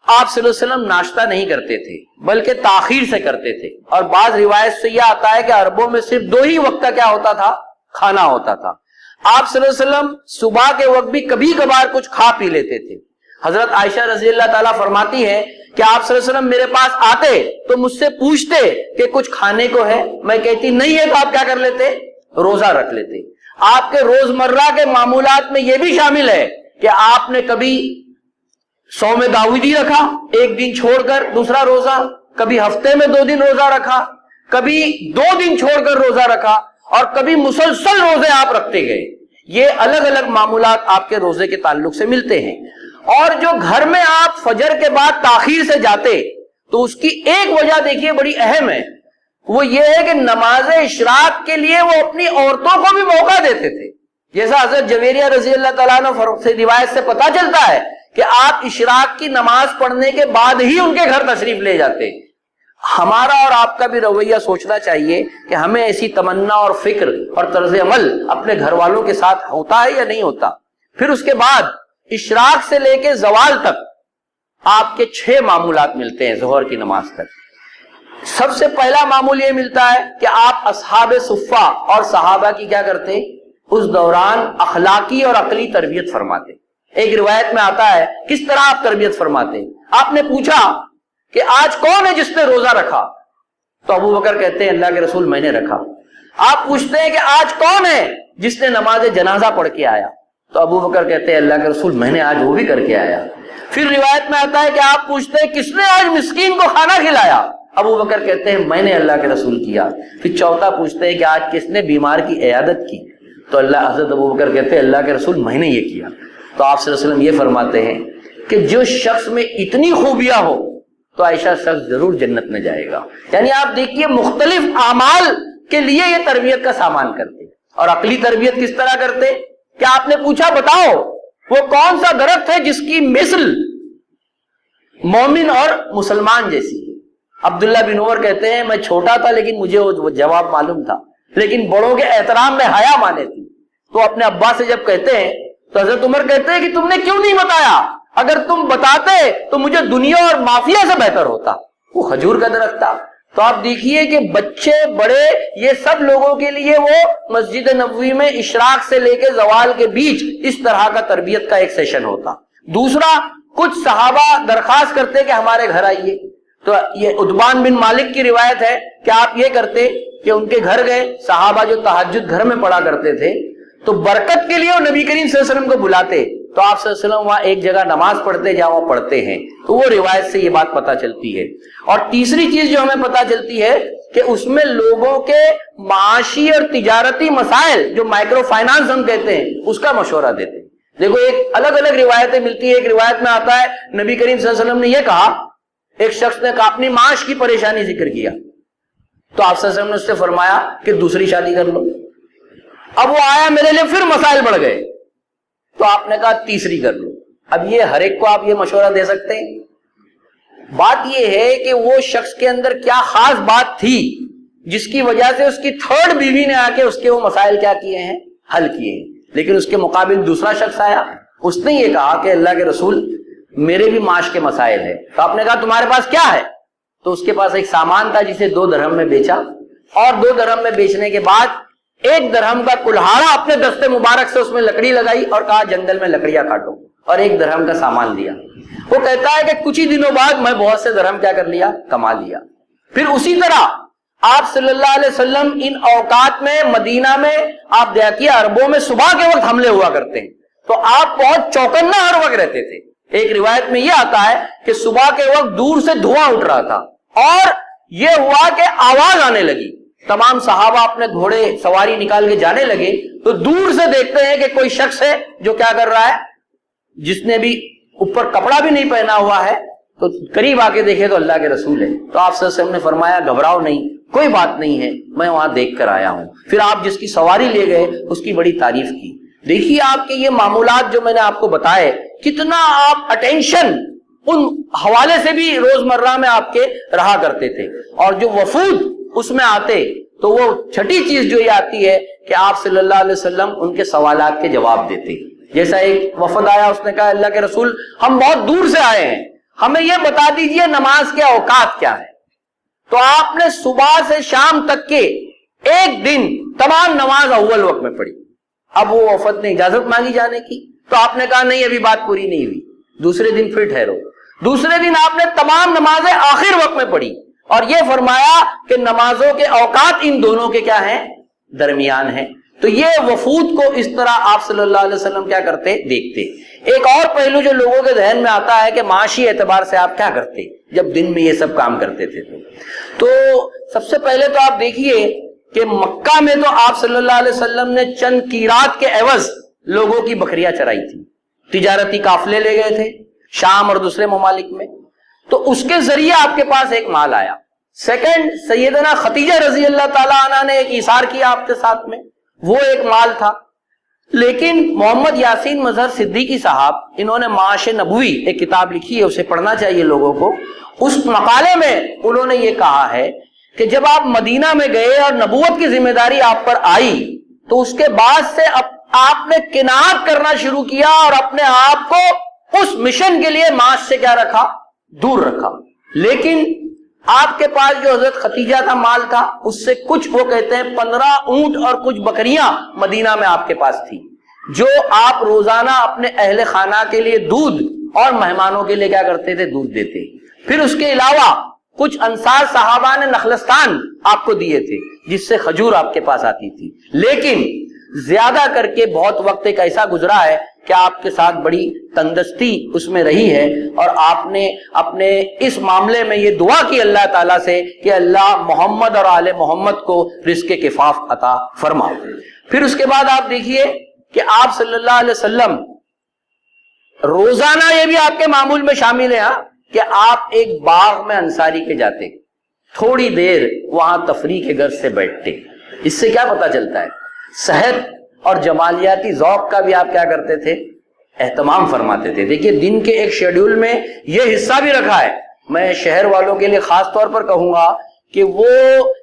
آپ صلی اللہ علیہ وسلم ناشتہ نہیں کرتے تھے بلکہ تاخیر سے کرتے تھے، اور بعض روایت سے یہ آتا ہے کہ عربوں میں صرف 2 ہی وقت کا کیا ہوتا تھا؟ کھانا ہوتا تھا۔ آپ صلی اللہ علیہ وسلم صبح کے وقت بھی کبھی کبھار کچھ کھا پی لیتے تھے۔ حضرت عائشہ رضی اللہ تعالیٰ فرماتی ہے کہ آپ صلی اللہ علیہ وسلم میرے پاس آتے تو مجھ سے پوچھتے کہ کچھ کھانے کو ہے، میں کہتی نہیں ہے، تو آپ کیا کر لیتے؟ روزہ رکھ لیتے۔ آپ کے روزمرہ کے معمولات میں یہ بھی شامل ہے کہ آپ نے کبھی صوم داودی رکھا 1 دن چھوڑ کر دوسرا روزہ، کبھی ہفتے میں 2 دن روزہ رکھا، کبھی 2 دن چھوڑ کر روزہ رکھا، اور کبھی مسلسل روزے آپ رکھتے گئے۔ یہ الگ الگ معمولات آپ کے روزے کے تعلق سے ملتے ہیں۔ اور جو گھر میں آپ فجر کے بعد تاخیر سے جاتے تو اس کی ایک وجہ دیکھیے بڑی اہم ہے، وہ یہ ہے کہ نماز اشراق کے لیے وہ اپنی عورتوں کو بھی موقع دیتے تھے، جیسا حضرت جویریہ رضی اللہ تعالیٰ عنہ سے روایت سے پتا چلتا ہے کہ آپ اشراق کی نماز پڑھنے کے بعد ہی ان کے گھر تشریف لے جاتے۔ ہمارا اور آپ کا بھی رویہ سوچنا چاہیے کہ ہمیں ایسی تمنا اور فکر اور طرز عمل اپنے گھر والوں کے ساتھ ہوتا ہے یا نہیں ہوتا۔ پھر اس کے بعد اشراق سے لے کے زوال تک آپ کے 6 معمولات ملتے ہیں ظہر کی نماز تک۔ سب سے پہلا معمول یہ ملتا ہے کہ آپ اصحاب صفہ اور صحابہ کی کیا کرتے؟ اس دوران اخلاقی اور عقلی تربیت فرماتے۔ ایک روایت میں آتا ہے کس طرح آپ تربیت فرماتے؟ آپ نے پوچھا کہ آج کون ہے جس نے روزہ رکھا؟ تو ابو بکر کہتے ہیں اللہ کے رسول میں نے رکھا۔ آپ پوچھتے ہیں کہ آج کون ہے جس نے نماز جنازہ پڑھ کے آیا؟ تو ابو بکر کہتے ہیں اللہ کے رسول میں نے آج وہ بھی کر کے آیا۔ پھر روایت میں آتا ہے کہ آپ پوچھتے ہیں کس نے آج مسکین کو کھانا کھلایا؟ ابو بکر کہتے ہیں میں نے اللہ کے رسول کیا۔ پھر چوتھا پوچھتے ہیں کہ آج کس نے بیمار کی عیادت کی؟ تو حضرت ابو بکر کہتے ہیں اللہ کے رسول میں نے یہ کیا۔ تو آپ صلی اللہ علیہ وسلم یہ فرماتے ہیں کہ جو شخص میں اتنی خوبیاں ہو تو ایسا شخص ضرور جنت میں جائے گا۔ یعنی آپ دیکھیے مختلف اعمال کے لیے یہ تربیت کا سامان کرتے۔ اور عقلی تربیت کس طرح کرتے کہ آپ نے پوچھا بتاؤ وہ کون سا درخت ہے جس کی مثل مومن اور مسلمان جیسی ہے؟ عبداللہ بن عمر کہتے ہیں میں چھوٹا تھا لیکن مجھے وہ جواب معلوم تھا، لیکن بڑوں کے احترام میں حیا مانے تھی۔ تو اپنے ابا سے جب کہتے ہیں تو حضرت عمر کہتے ہیں کہ تم نے کیوں نہیں بتایا؟ اگر تم بتاتے تو مجھے دنیا اور مافیا سے بہتر ہوتا۔ وہ کھجور کا درخت تھا، تو آپ دیکھیے کہ بچے بڑے یہ سب لوگوں کے لیے وہ مسجد نبوی میں اشراق سے لے کے زوال کے بیچ اس طرح کا تربیت کا ایک سیشن ہوتا. دوسرا، کچھ صحابہ درخواست کرتے کہ ہمارے گھر آئیے. تو یہ عتبان بن مالک کی روایت ہے کہ آپ یہ کرتے کہ ان کے گھر گئے، صحابہ جو تہجد گھر میں پڑھا کرتے تھے، تو برکت کے لیے وہ نبی کریم صلی اللہ علیہ وسلم کو بلاتے، تو آپ صلی اللہ علیہ وسلم وہاں ایک جگہ نماز پڑھتے جہاں وہ پڑھتے ہیں. تو وہ روایت سے یہ بات پتہ چلتی ہے. اور تیسری چیز جو ہمیں پتہ چلتی ہے کہ اس میں لوگوں کے معاشی اور تجارتی مسائل جو مائکرو فائنانس ہم کہتے ہیں اس کا مشورہ دیتے. دیکھو ایک الگ الگ روایتیں ملتی ہیں. ایک روایت میں آتا ہے نبی کریم صلی اللہ علیہ وسلم نے یہ کہا، ایک شخص نے کہا اپنی معاش کی پریشانی ذکر کیا، تو آپ صلی اللہ علیہ وسلم نے اس سے فرمایا کہ دوسری شادی کر لو. اب وہ آیا میرے لیے پھر مسائل بڑھ گئے، تو آپ نے کہا تیسری کر لو. اب یہ ہر ایک کو آپ یہ مشورہ دے سکتے ہیں؟ بات یہ ہے کہ وہ شخص کے اندر کیا خاص بات تھی جس کی وجہ سے اس کی تھرڈ بیوی نے آ کے اس کے وہ مسائل کیا کیے ہیں، حل کیے ہیں. لیکن اس کے مقابل دوسرا شخص آیا، اس نے یہ کہا کہ اللہ کے رسول میرے بھی معاش کے مسائل ہیں. تو آپ نے کہا تمہارے پاس کیا ہے؟ تو اس کے پاس ایک سامان تھا جسے 2 درہم میں بیچا، اور 2 درہم میں بیچنے کے بعد 1 درہم کا کلہاڑا اپنے دستے مبارک سے اس میں لکڑی لگائی اور کہا جنگل میں لکڑیاں کاٹو، اور 1 درہم کا سامان دیا. وہ کہتا ہے کہ کچھ ہی دنوں بعد میں بہت سے درہم کیا کر لیا، کما لیا. پھر اسی طرح آپ صلی اللہ علیہ وسلم ان اوقات میں مدینہ میں آپ دیکھیے عربوں میں صبح کے وقت حملے ہوا کرتے ہیں، تو آپ بہت چوکنا ہر وقت رہتے تھے. ایک روایت میں یہ آتا ہے کہ صبح کے وقت دور سے دھواں اٹھ رہا تھا اور یہ ہوا کہ آواز آنے لگی. تمام صحابہ اپنے گھوڑے سواری نکال کے جانے لگے تو دور سے دیکھتے ہیں کہ کوئی شخص ہے جو کیا کر رہا ہے، جس نے بھی اوپر کپڑا بھی نہیں پہنا ہوا ہے. تو قریب آ کے دیکھے تو اللہ کے رسول ہے. تو آپ صلی اللہ علیہ وسلم نے فرمایا گھبراؤ نہیں، کوئی بات نہیں ہے، میں وہاں دیکھ کر آیا ہوں. پھر آپ جس کی سواری لے گئے اس کی بڑی تعریف کی. دیکھیے آپ کے یہ معمولات جو میں نے آپ کو بتائے، کتنا آپ اٹینشن ان حوالے سے بھی روزمرہ میں آپ کے رہا کرتے تھے. اور جو وفود اس میں آتے تو وہ چھٹی چیز جو یہ آتی ہے کہ آپ صلی اللہ علیہ وسلم ان کے سوالات کے جواب دیتے. جیسا ایک وفد آیا، اس نے کہا اللہ کے رسول ہم بہت دور سے آئے ہیں، ہمیں یہ بتا دیجئے نماز کے اوقات کیا ہے. تو آپ نے صبح سے شام تک کے ایک دن تمام نماز اول وقت میں پڑھی. اب وہ وفد نے اجازت مانگی جانے کی، تو آپ نے کہا نہیں ابھی بات پوری نہیں ہوئی، دوسرے دن پھر ٹھہرو. دوسرے دن آپ نے تمام نمازیں آخر وقت میں پڑھی اور یہ فرمایا کہ نمازوں کے اوقات ان دونوں کے کیا ہیں، درمیان ہیں. تو یہ وفود کو اس طرح آپ صلی اللہ علیہ وسلم کیا کرتے، دیکھتے. ایک اور پہلو جو لوگوں کے ذہن میں آتا ہے کہ معاشی اعتبار سے آپ کیا کرتے جب دن میں یہ سب کام کرتے تھے. تو سب سے پہلے تو آپ دیکھیے کہ مکہ میں تو آپ صلی اللہ علیہ وسلم نے چند قیرات کے عوض لوگوں کی بکریاں چرائی تھی. تجارتی قافلے لے گئے تھے شام اور دوسرے ممالک میں، تو اس کے ذریعے آپ کے پاس ایک مال آیا. سیکنڈ، سیدنا خدیجہ رضی اللہ تعالی عنہ نے ایک ایثار کیا آپ کے ساتھ میں، وہ ایک مال تھا. لیکن محمد یاسین مظہر صدیقی صاحب، انہوں نے معاش نبوی ایک کتاب لکھی ہے، اسے پڑھنا چاہیے لوگوں کو. اس مقالے میں انہوں نے یہ کہا ہے کہ جب آپ مدینہ میں گئے اور نبوت کی ذمہ داری آپ پر آئی تو اس کے بعد سے آپ نے قناعت کرنا شروع کیا اور اپنے آپ کو اس مشن کے لیے معاش سے کیا رکھا، دور رکھا. لیکن آپ کے پاس جو حضرت خدیجہ کا مال تھا اس سے کچھ، وہ کہتے ہیں 15 اونٹ اور کچھ بکریاں مدینہ میں آپ کے پاس تھی، جو آپ روزانہ اپنے اہل خانہ کے لیے دودھ اور مہمانوں کے لیے کیا کرتے تھے، دودھ دیتے. پھر اس کے علاوہ کچھ انصار صحابہ نے نخلستان آپ کو دیے تھے جس سے کھجور آپ کے پاس آتی تھی. لیکن زیادہ کر کے بہت وقت ایک ایسا گزرا ہے کہ آپ کے ساتھ بڑی تندرستی اس میں رہی ہے، اور آپ نے اپنے اس معاملے میں یہ دعا کی اللہ تعالیٰ سے کہ اللہ محمد اور آل محمد کو رزق کفاف عطا فرما. پھر اس کے بعد آپ دیکھیے کہ آپ صلی اللہ علیہ وسلم روزانہ، یہ بھی آپ کے معمول میں شامل ہے کہ آپ ایک باغ میں انصاری کے جاتے، تھوڑی دیر وہاں تفریح کے غرض سے بیٹھتے. اس سے کیا پتا چلتا ہے، صحت اور جمالیاتی ذوق کا بھی آپ کیا کرتے تھے، اہتمام فرماتے تھے. دیکھیے دن کے ایک شیڈیول میں یہ حصہ بھی رکھا ہے. میں شہر والوں کے لیے خاص طور پر کہوں گا کہ وہ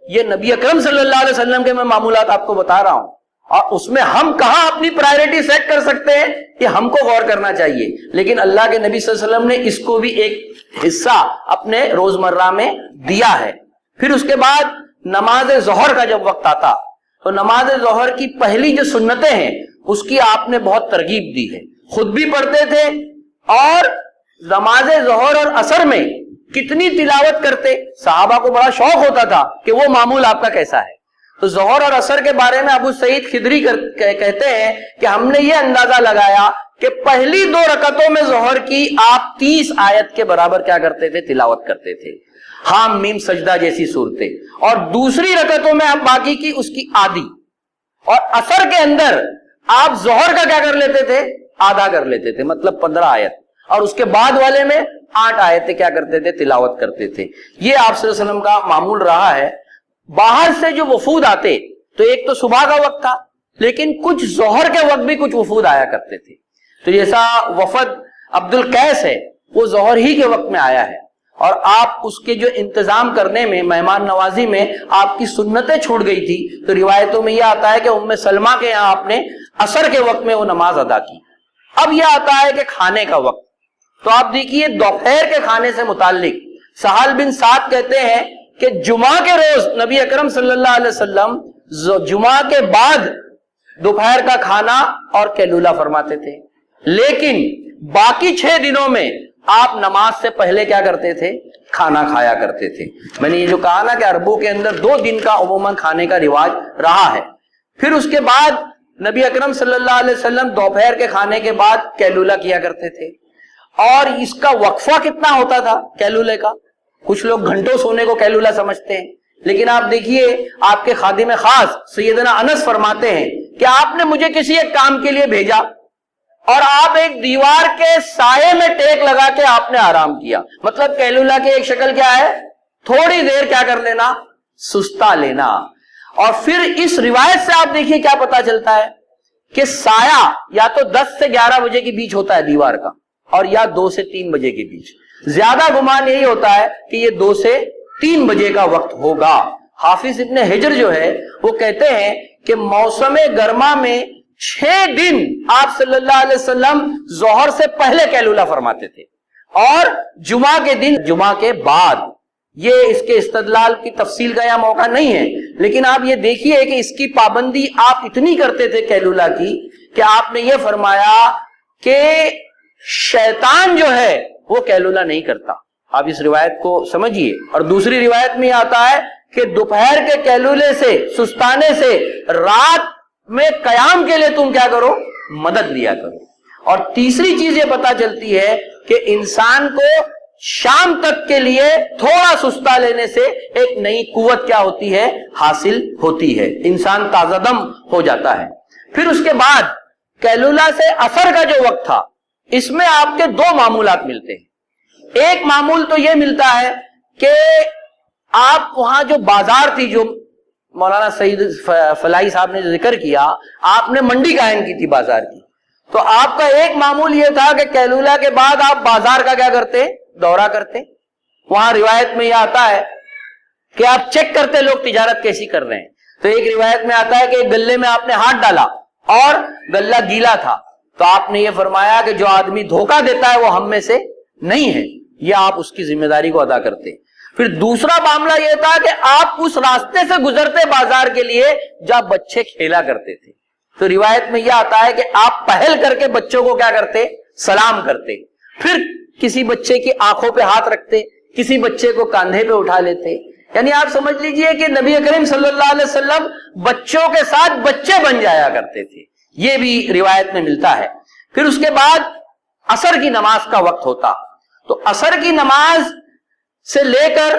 یہ نبی اکرم صلی اللہ علیہ وسلم کے میں معمولات آپ کو بتا رہا ہوں، اور اس میں ہم کہاں اپنی پرائرٹی سیٹ کر سکتے ہیں کہ ہم کو غور کرنا چاہیے. لیکن اللہ کے نبی صلی اللہ علیہ وسلم نے اس کو بھی ایک حصہ اپنے روزمرہ میں دیا ہے. پھر اس کے بعد نماز ظہر کا جب وقت آتا تو نماز ظہر کی پہلی جو سنتیں ہیں اس کی آپ نے بہت ترغیب دی ہے، خود بھی پڑھتے تھے اور نماز ظہر اور عصر میں کتنی تلاوت کرتے، صحابہ کو بڑا شوق ہوتا تھا کہ وہ معمول آپ کا کیسا ہے۔ تو ظہر اور عصر کے بارے میں ابو سعید خدری کہتے ہیں کہ ہم نے یہ اندازہ لگایا کہ پہلی 2 رکعتوں میں ظہر کی آپ 30 آیت کے برابر کیا کرتے تھے، تلاوت کرتے تھے، حام میم سجدہ جیسی صورتیں، اور دوسری رکعتوں میں آپ باقی کی اس کی آدھی، اور عصر کے اندر آپ ظہر کا کیا کر لیتے تھے، آدھا کر لیتے تھے، مطلب 15 آیت، اور اس کے بعد والے میں 8 آیتیں کیا کرتے تھے، تلاوت کرتے تھے۔ یہ آپ صلی اللہ علیہ وسلم کا معمول رہا ہے۔ باہر سے جو وفود آتے تو ایک تو صبح کا وقت تھا، لیکن کچھ ظہر کے وقت بھی کچھ وفود آیا کرتے تھے۔ تو جیسا وفد عبد القیس ہے وہ ظہر ہی کے وقت میں آیا ہے، اور آپ اس کے جو انتظام کرنے میں، مہمان نوازی میں آپ کی سنتیں چھوٹ گئی تھی، تو روایتوں میں یہ آتا ہے کہ ام سلمہ کے یہاں آپ نے عصر کے وقت میں وہ نماز ادا کی۔ اب یہ آتا ہے کہ کھانے کا وقت، تو آپ دیکھیے دوپہر کے کھانے سے متعلق سہل بن سعد کہتے ہیں کہ جمعہ کے روز نبی اکرم صلی اللہ علیہ وسلم جمعہ کے بعد دوپہر کا کھانا اور قیلولہ فرماتے تھے، لیکن باقی 6 دنوں میں آپ نماز سے پہلے کیا کرتے تھے، کھانا کھایا کرتے تھے۔ میں نے یہ جو کہا نا کہ عربوں کے اندر 2 دن کا عموماً کھانے کا رواج رہا ہے۔ پھر اس کے بعد نبی اکرم صلی اللہ علیہ وسلم دوپہر کے کھانے کے بعد قیلولہ کیا کرتے تھے، اور اس کا وقفہ کتنا ہوتا تھا قیلولے کا؟ کچھ لوگ گھنٹوں سونے کو قیلولہ سمجھتے ہیں، لیکن آپ دیکھیے آپ کے خادم خاص سیدنا انس فرماتے ہیں کہ آپ نے مجھے کسی ایک کام کے لیے بھیجا اور آپ ایک دیوار کے سائے میں ٹیک لگا کے آپ نے آرام کیا۔ مطلب قیلولہ کی ایک شکل کیا ہے، تھوڑی دیر کیا کر لینا، سستا لینا۔ اور پھر اس روایت سے آپ دیکھیے کیا پتا چلتا ہے کہ سایہ یا تو 10 سے 11 بجے کے بیچ ہوتا ہے دیوار کا، اور یا 2 سے 3 بجے کے بیچ۔ زیادہ گمان یہی ہوتا ہے کہ یہ 2 سے 3 بجے کا وقت ہوگا۔ حافظ ابن حجر جو ہے وہ کہتے ہیں کہ موسم گرما میں 6 دن آپ صلی اللہ علیہ وسلم ظہر سے پہلے قیلولہ فرماتے تھے، اور جمعہ کے دن جمعہ کے بعد۔ یہ اس کے استدلال کی تفصیل کا یہاں موقع نہیں ہے، لیکن آپ یہ دیکھیے کہ اس کی پابندی آپ اتنی کرتے تھے قیلولہ کی کہ آپ نے یہ فرمایا کہ شیطان جو ہے وہ قیلولہ نہیں کرتا۔ آپ اس روایت کو سمجھیے۔ اور دوسری روایت میں آتا ہے کہ دوپہر کے قیلولے سے، سستانے سے رات میں قیام کے لیے تم کیا کرو، مدد لیا کرو۔ اور تیسری چیز یہ پتا چلتی ہے کہ انسان کو شام تک کے لیے تھوڑا سستا لینے سے ایک نئی قوت کیا ہوتی ہے، حاصل ہوتی ہے، انسان تازہ دم ہو جاتا ہے۔ پھر اس کے بعد قیلولہ سے عصر کا جو وقت تھا، اس میں آپ کے 2 معمولات ملتے ہیں۔ ایک معمول تو یہ ملتا ہے کہ آپ وہاں جو بازار تھی، جو مولانا سعید فلاحی صاحب نے ذکر کیا، آپ نے منڈی قائم کی تھی بازار کی، تو آپ کا ایک معمول یہ تھا کہ قیلولہ کے بعد آپ بازار کا کیا کرتے، دورہ کرتے۔ وہاں روایت میں یہ آتا ہے کہ آپ چیک کرتے لوگ تجارت کیسی کر رہے ہیں۔ تو ایک روایت میں آتا ہے کہ ایک گلے میں آپ نے ہاتھ ڈالا اور گلہ گیلا تھا، تو آپ نے یہ فرمایا کہ جو آدمی دھوکہ دیتا ہے وہ ہم میں سے نہیں ہے، یہ آپ اس کی ذمہ داری کو ادا کرتے۔ پھر دوسرا معاملہ یہ تھا کہ آپ اس راستے سے گزرتے بازار کے لیے جہاں بچے کھیلا کرتے تھے، تو روایت میں یہ آتا ہے کہ آپ پہل کر کے بچوں کو کیا کرتے، سلام کرتے، پھر کسی بچے کی آنکھوں پہ ہاتھ رکھتے، کسی بچے کو کاندھے پہ اٹھا لیتے۔ یعنی آپ سمجھ لیجئے کہ نبی کریم صلی اللہ علیہ وسلم بچوں کے ساتھ بچے بن جایا کرتے تھے، یہ بھی روایت میں ملتا ہے۔ پھر اس کے بعد عصر کی نماز کا وقت ہوتا، تو عصر کی نماز سے لے کر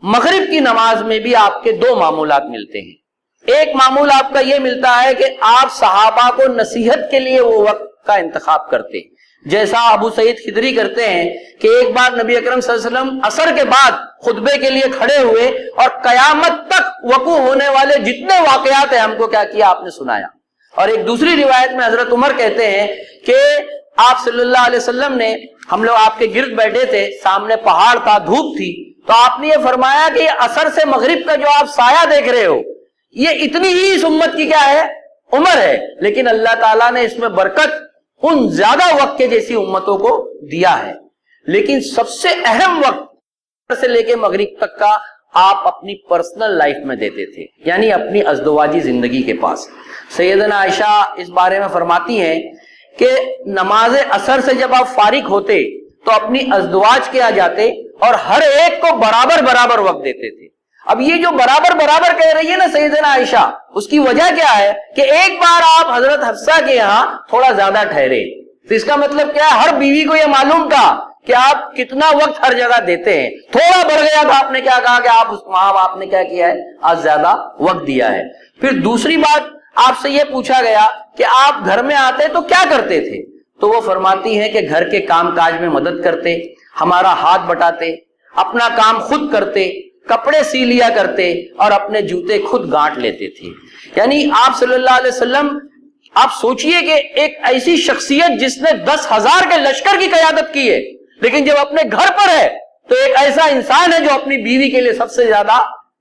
مغرب کی نماز میں بھی آپ کے 2 معمولات ملتے ہیں۔ ایک معمول آپ کا یہ ملتا ہے کہ آپ صحابہ کو نصیحت کے لیے وہ وقت کا انتخاب کرتے، جیسا ابو سعید خدری کرتے ہیں کہ ایک بار نبی اکرم صلی اللہ علیہ وسلم عصر کے بعد خطبے کے لیے کھڑے ہوئے اور قیامت تک وقوع ہونے والے جتنے واقعات ہیں ہم کو کیا کیا، آپ نے سنایا۔ اور ایک دوسری روایت میں حضرت عمر کہتے ہیں کہ آپ صلی اللہ علیہ وسلم نے، ہم لوگ آپ کے گرد بیٹھے تھے، سامنے پہاڑ تھا، دھوپ تھی، تو آپ نے یہ فرمایا کہ یہ عصر سے مغرب کا جو آپ سایہ دیکھ رہے ہو، یہ اتنی ہی اس امت کی کیا ہے، عمر ہے، لیکن اللہ تعالیٰ نے اس میں برکت ان زیادہ وقت کے جیسی امتوں کو دیا ہے۔ لیکن سب سے اہم وقت سے لے کے مغرب تک کا آپ اپنی پرسنل لائف میں دیتے تھے، یعنی اپنی ازدواجی زندگی کے پاس۔ سیدنا عائشہ اس بارے میں فرماتی ہیں کہ نماز عصر سے جب آپ فارغ ہوتے تو اپنی ازدواج کے آ جاتے اور ہر ایک کو برابر برابر وقت دیتے تھے۔ اب یہ جو برابر برابر کہہ رہی ہے نا سیدنا عائشہ، اس کی وجہ کیا ہے کہ ایک بار آپ حضرت حفصہ کے یہاں تھوڑا زیادہ ٹھہرے، تو اس کا مطلب کیا ہے، ہر بیوی کو یہ معلوم تھا کہ آپ کتنا وقت ہر جگہ دیتے ہیں۔ تھوڑا بڑھ گیا تو آپ نے کیا کہا کہ آپ وہاں آپ نے کیا کیا ہے، آج زیادہ وقت دیا ہے۔ پھر دوسری بات آپ سے یہ پوچھا گیا کہ آپ گھر میں آتے تو کیا کرتے تھے، تو وہ فرماتی ہیں کہ گھر کے کام کاج میں مدد کرتے، ہمارا ہاتھ بٹاتے، اپنا کام خود کرتے، کپڑے سی لیا کرتے اور اپنے جوتے خود گانٹ لیتے تھے۔ یعنی آپ صلی اللہ علیہ وسلم، آپ سوچئے کہ ایک ایسی شخصیت جس نے 10,000 کے لشکر کی قیادت کی ہے، لیکن جب اپنے گھر پر ہے تو ایک ایسا انسان ہے جو اپنی بیوی کے لیے سب سے زیادہ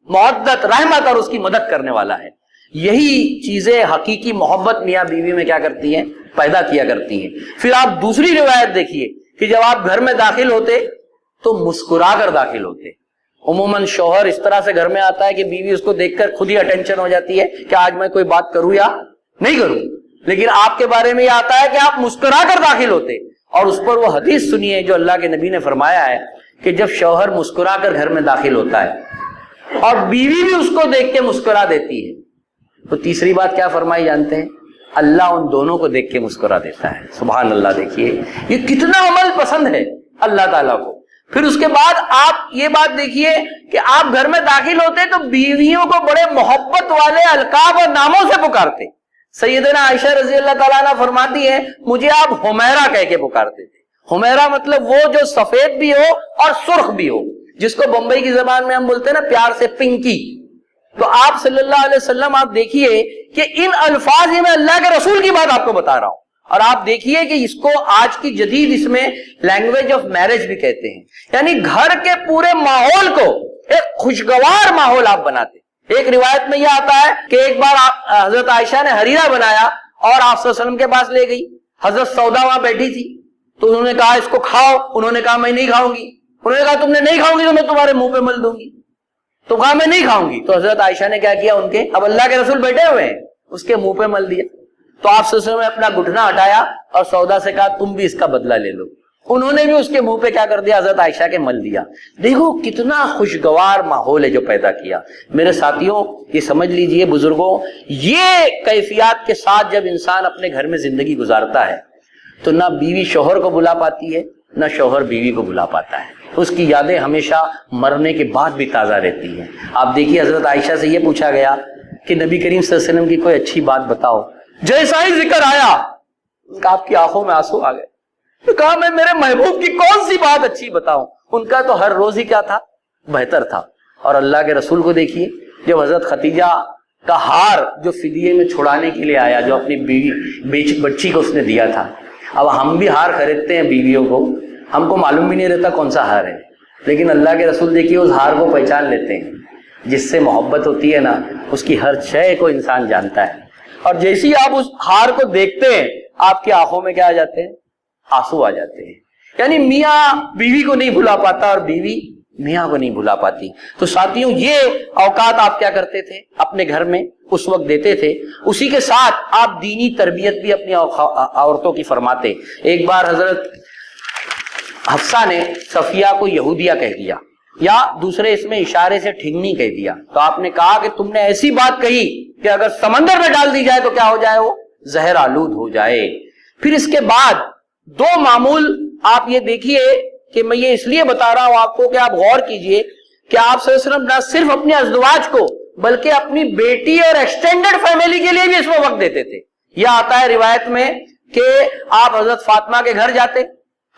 محبت، رحمت اور اس کی مدد کرنے والا ہے۔ یہی چیزیں حقیقی محبت میاں بیوی میں کیا کرتی ہیں، پیدا کیا کرتی ہیں۔ پھر آپ دوسری روایت دیکھیے کہ جب آپ گھر میں داخل ہوتے تو مسکرا کر داخل ہوتے۔ عموماً شوہر اس طرح سے گھر میں آتا ہے کہ بیوی اس کو دیکھ کر خود ہی اٹینشن ہو جاتی ہے کہ آج میں کوئی بات کروں یا نہیں کروں، لیکن آپ کے بارے میں یہ آتا ہے کہ آپ مسکرا کر داخل ہوتے۔ اور اس پر وہ حدیث سنیے جو اللہ کے نبی نے فرمایا ہے کہ جب شوہر مسکرا کر گھر میں داخل ہوتا ہے اور بیوی بھی اس کو دیکھ کے مسکرا دیتی ہے، تو تیسری بات کیا فرمائی جانتے ہیں، اللہ ان دونوں کو دیکھ کے مسکرا دیتا ہے۔ سبحان اللہ، دیکھیے یہ کتنا عمل پسند ہے اللہ تعالیٰ کو۔ پھر اس کے بعد آپ یہ بات دیکھیے کہ آپ گھر میں داخل ہوتے تو بیویوں کو بڑے محبت والے القاب اور ناموں سے پکارتے۔ سیدنا عائشہ رضی اللہ تعالیٰ عنہ فرماتی ہے مجھے آپ حمیرہ کہہ کے پکارتے تھے۔ حمیرہ مطلب وہ جو سفید بھی ہو اور سرخ بھی ہو، جس کو بمبئی کی زبان میں ہم بولتے ہیں نا پیار سے پنکی۔ تو آپ صلی اللہ علیہ وسلم آپ دیکھیے کہ ان الفاظ، یہ میں اللہ کے رسول کی بات آپ کو بتا رہا ہوں، اور آپ دیکھیے کہ اس کو آج کی جدید اس میں لینگویج آف میرج بھی کہتے ہیں، یعنی گھر کے پورے ماحول کو ایک خوشگوار ماحول آپ بناتے۔ ایک روایت میں یہ آتا ہے کہ ایک بار حضرت عائشہ نے حریرہ بنایا اور آپ صلی اللہ علیہ وسلم کے پاس لے گئی۔ حضرت سودا وہاں بیٹھی تھی تو انہوں نے کہا اس کو کھاؤ، انہوں نے کہا میں نہیں کھاؤں گی۔ انہوں نے کہا تم نے نہیں کھاؤں گی تو میں تمہارے منہ پہ مل دوں گی، تو کہا میں نہیں کھاؤں گی۔ تو حضرت عائشہ نے کیا کیا، ان کے اب اللہ کے رسول بیٹھے ہوئے ہیں، اس کے منہ پہ مل دیا۔ تو آپ صلی اللہ علیہ وسلم نے اپنا گھٹنا ہٹایا اور سودا سے کہا تم بھی اس کا بدلہ لے لو۔ انہوں نے بھی اس کے منہ پہ کیا کر دیا، حضرت عائشہ کے مل دیا۔ دیکھو کتنا خوشگوار ماحول ہے جو پیدا کیا۔ میرے ساتھیوں یہ سمجھ لیجئے بزرگوں، یہ کیفیات کے ساتھ جب انسان اپنے گھر میں زندگی گزارتا ہے تو نہ بیوی شوہر کو بلا پاتی ہے، نہ شوہر بیوی کو بلا پاتا ہے۔ اس کی یادیں ہمیشہ مرنے کے بعد بھی تازہ رہتی ہیں۔ آپ دیکھیے حضرت عائشہ سے یہ پوچھا گیا کہ نبی کریم صلی اللہ علیہ وسلم کی کوئی اچھی بات بتاؤ، جیسا ہی ذکر آیا آپ کی آنکھوں میں آنسو آ گئے۔ تو کہا میں میرے محبوب کی کون سی بات اچھی بتاؤں، ان کا تو ہر روز ہی کیا تھا، بہتر تھا۔ اور اللہ کے رسول کو دیکھیے، جب حضرت ختیجہ کا ہار جو فدیے میں چھڑانے کے لیے آیا، جو اپنی بیوی بچی کو اس نے دیا تھا، اب ہم بھی ہار خریدتے ہیں بیویوں کو، ہم کو معلوم بھی نہیں رہتا کون سا ہار ہے، لیکن اللہ کے رسول دیکھیے اس ہار کو پہچان لیتے ہیں۔ جس سے محبت ہوتی ہے نا، اس کی ہر شے کو انسان جانتا ہے، اور جیسے ہی آپ اس ہار کو دیکھتے ہیں آپ کی آنکھوں میں کیا آ جاتے ہیں، آنسو آ جاتے ہیں۔ یعنی میاں بیوی کو نہیں بھلا پاتا اور بیوی میاں کو نہیں بھلا پاتی۔ تو ساتھیوں یہ اوقات آپ کیا کرتے تھے، اپنے گھر میں اس وقت دیتے تھے، اسی کے ساتھ آپ دینی تربیت بھی اپنی عورتوں کی فرماتے۔ ایک بار حضرت حفصہ نے صفیہ کو یہودیہ کہہ دیا، یا دوسرے اس میں اشارے سے ٹھنگنی کہہ دیا، تو آپ نے کہا کہ تم نے ایسی بات کہی کہ اگر سمندر میں ڈال دی جائے تو کیا ہو جائے، وہ زہر آلود ہو جائے۔ پھر اس کے بعد دو معمول آپ یہ دیکھیے کہ میں یہ اس لیے بتا رہا ہوں آپ کو کہ آپ غور کیجئے کہ آپ صلی اللہ علیہ وسلم نہ صرف اپنے ازدواج کو بلکہ اپنی بیٹی اور ایکسٹینڈڈ فیملی کے لیے بھی اس میں وقت دیتے تھے۔ یہ آتا ہے روایت میں کہ آپ حضرت فاطمہ کے گھر جاتے،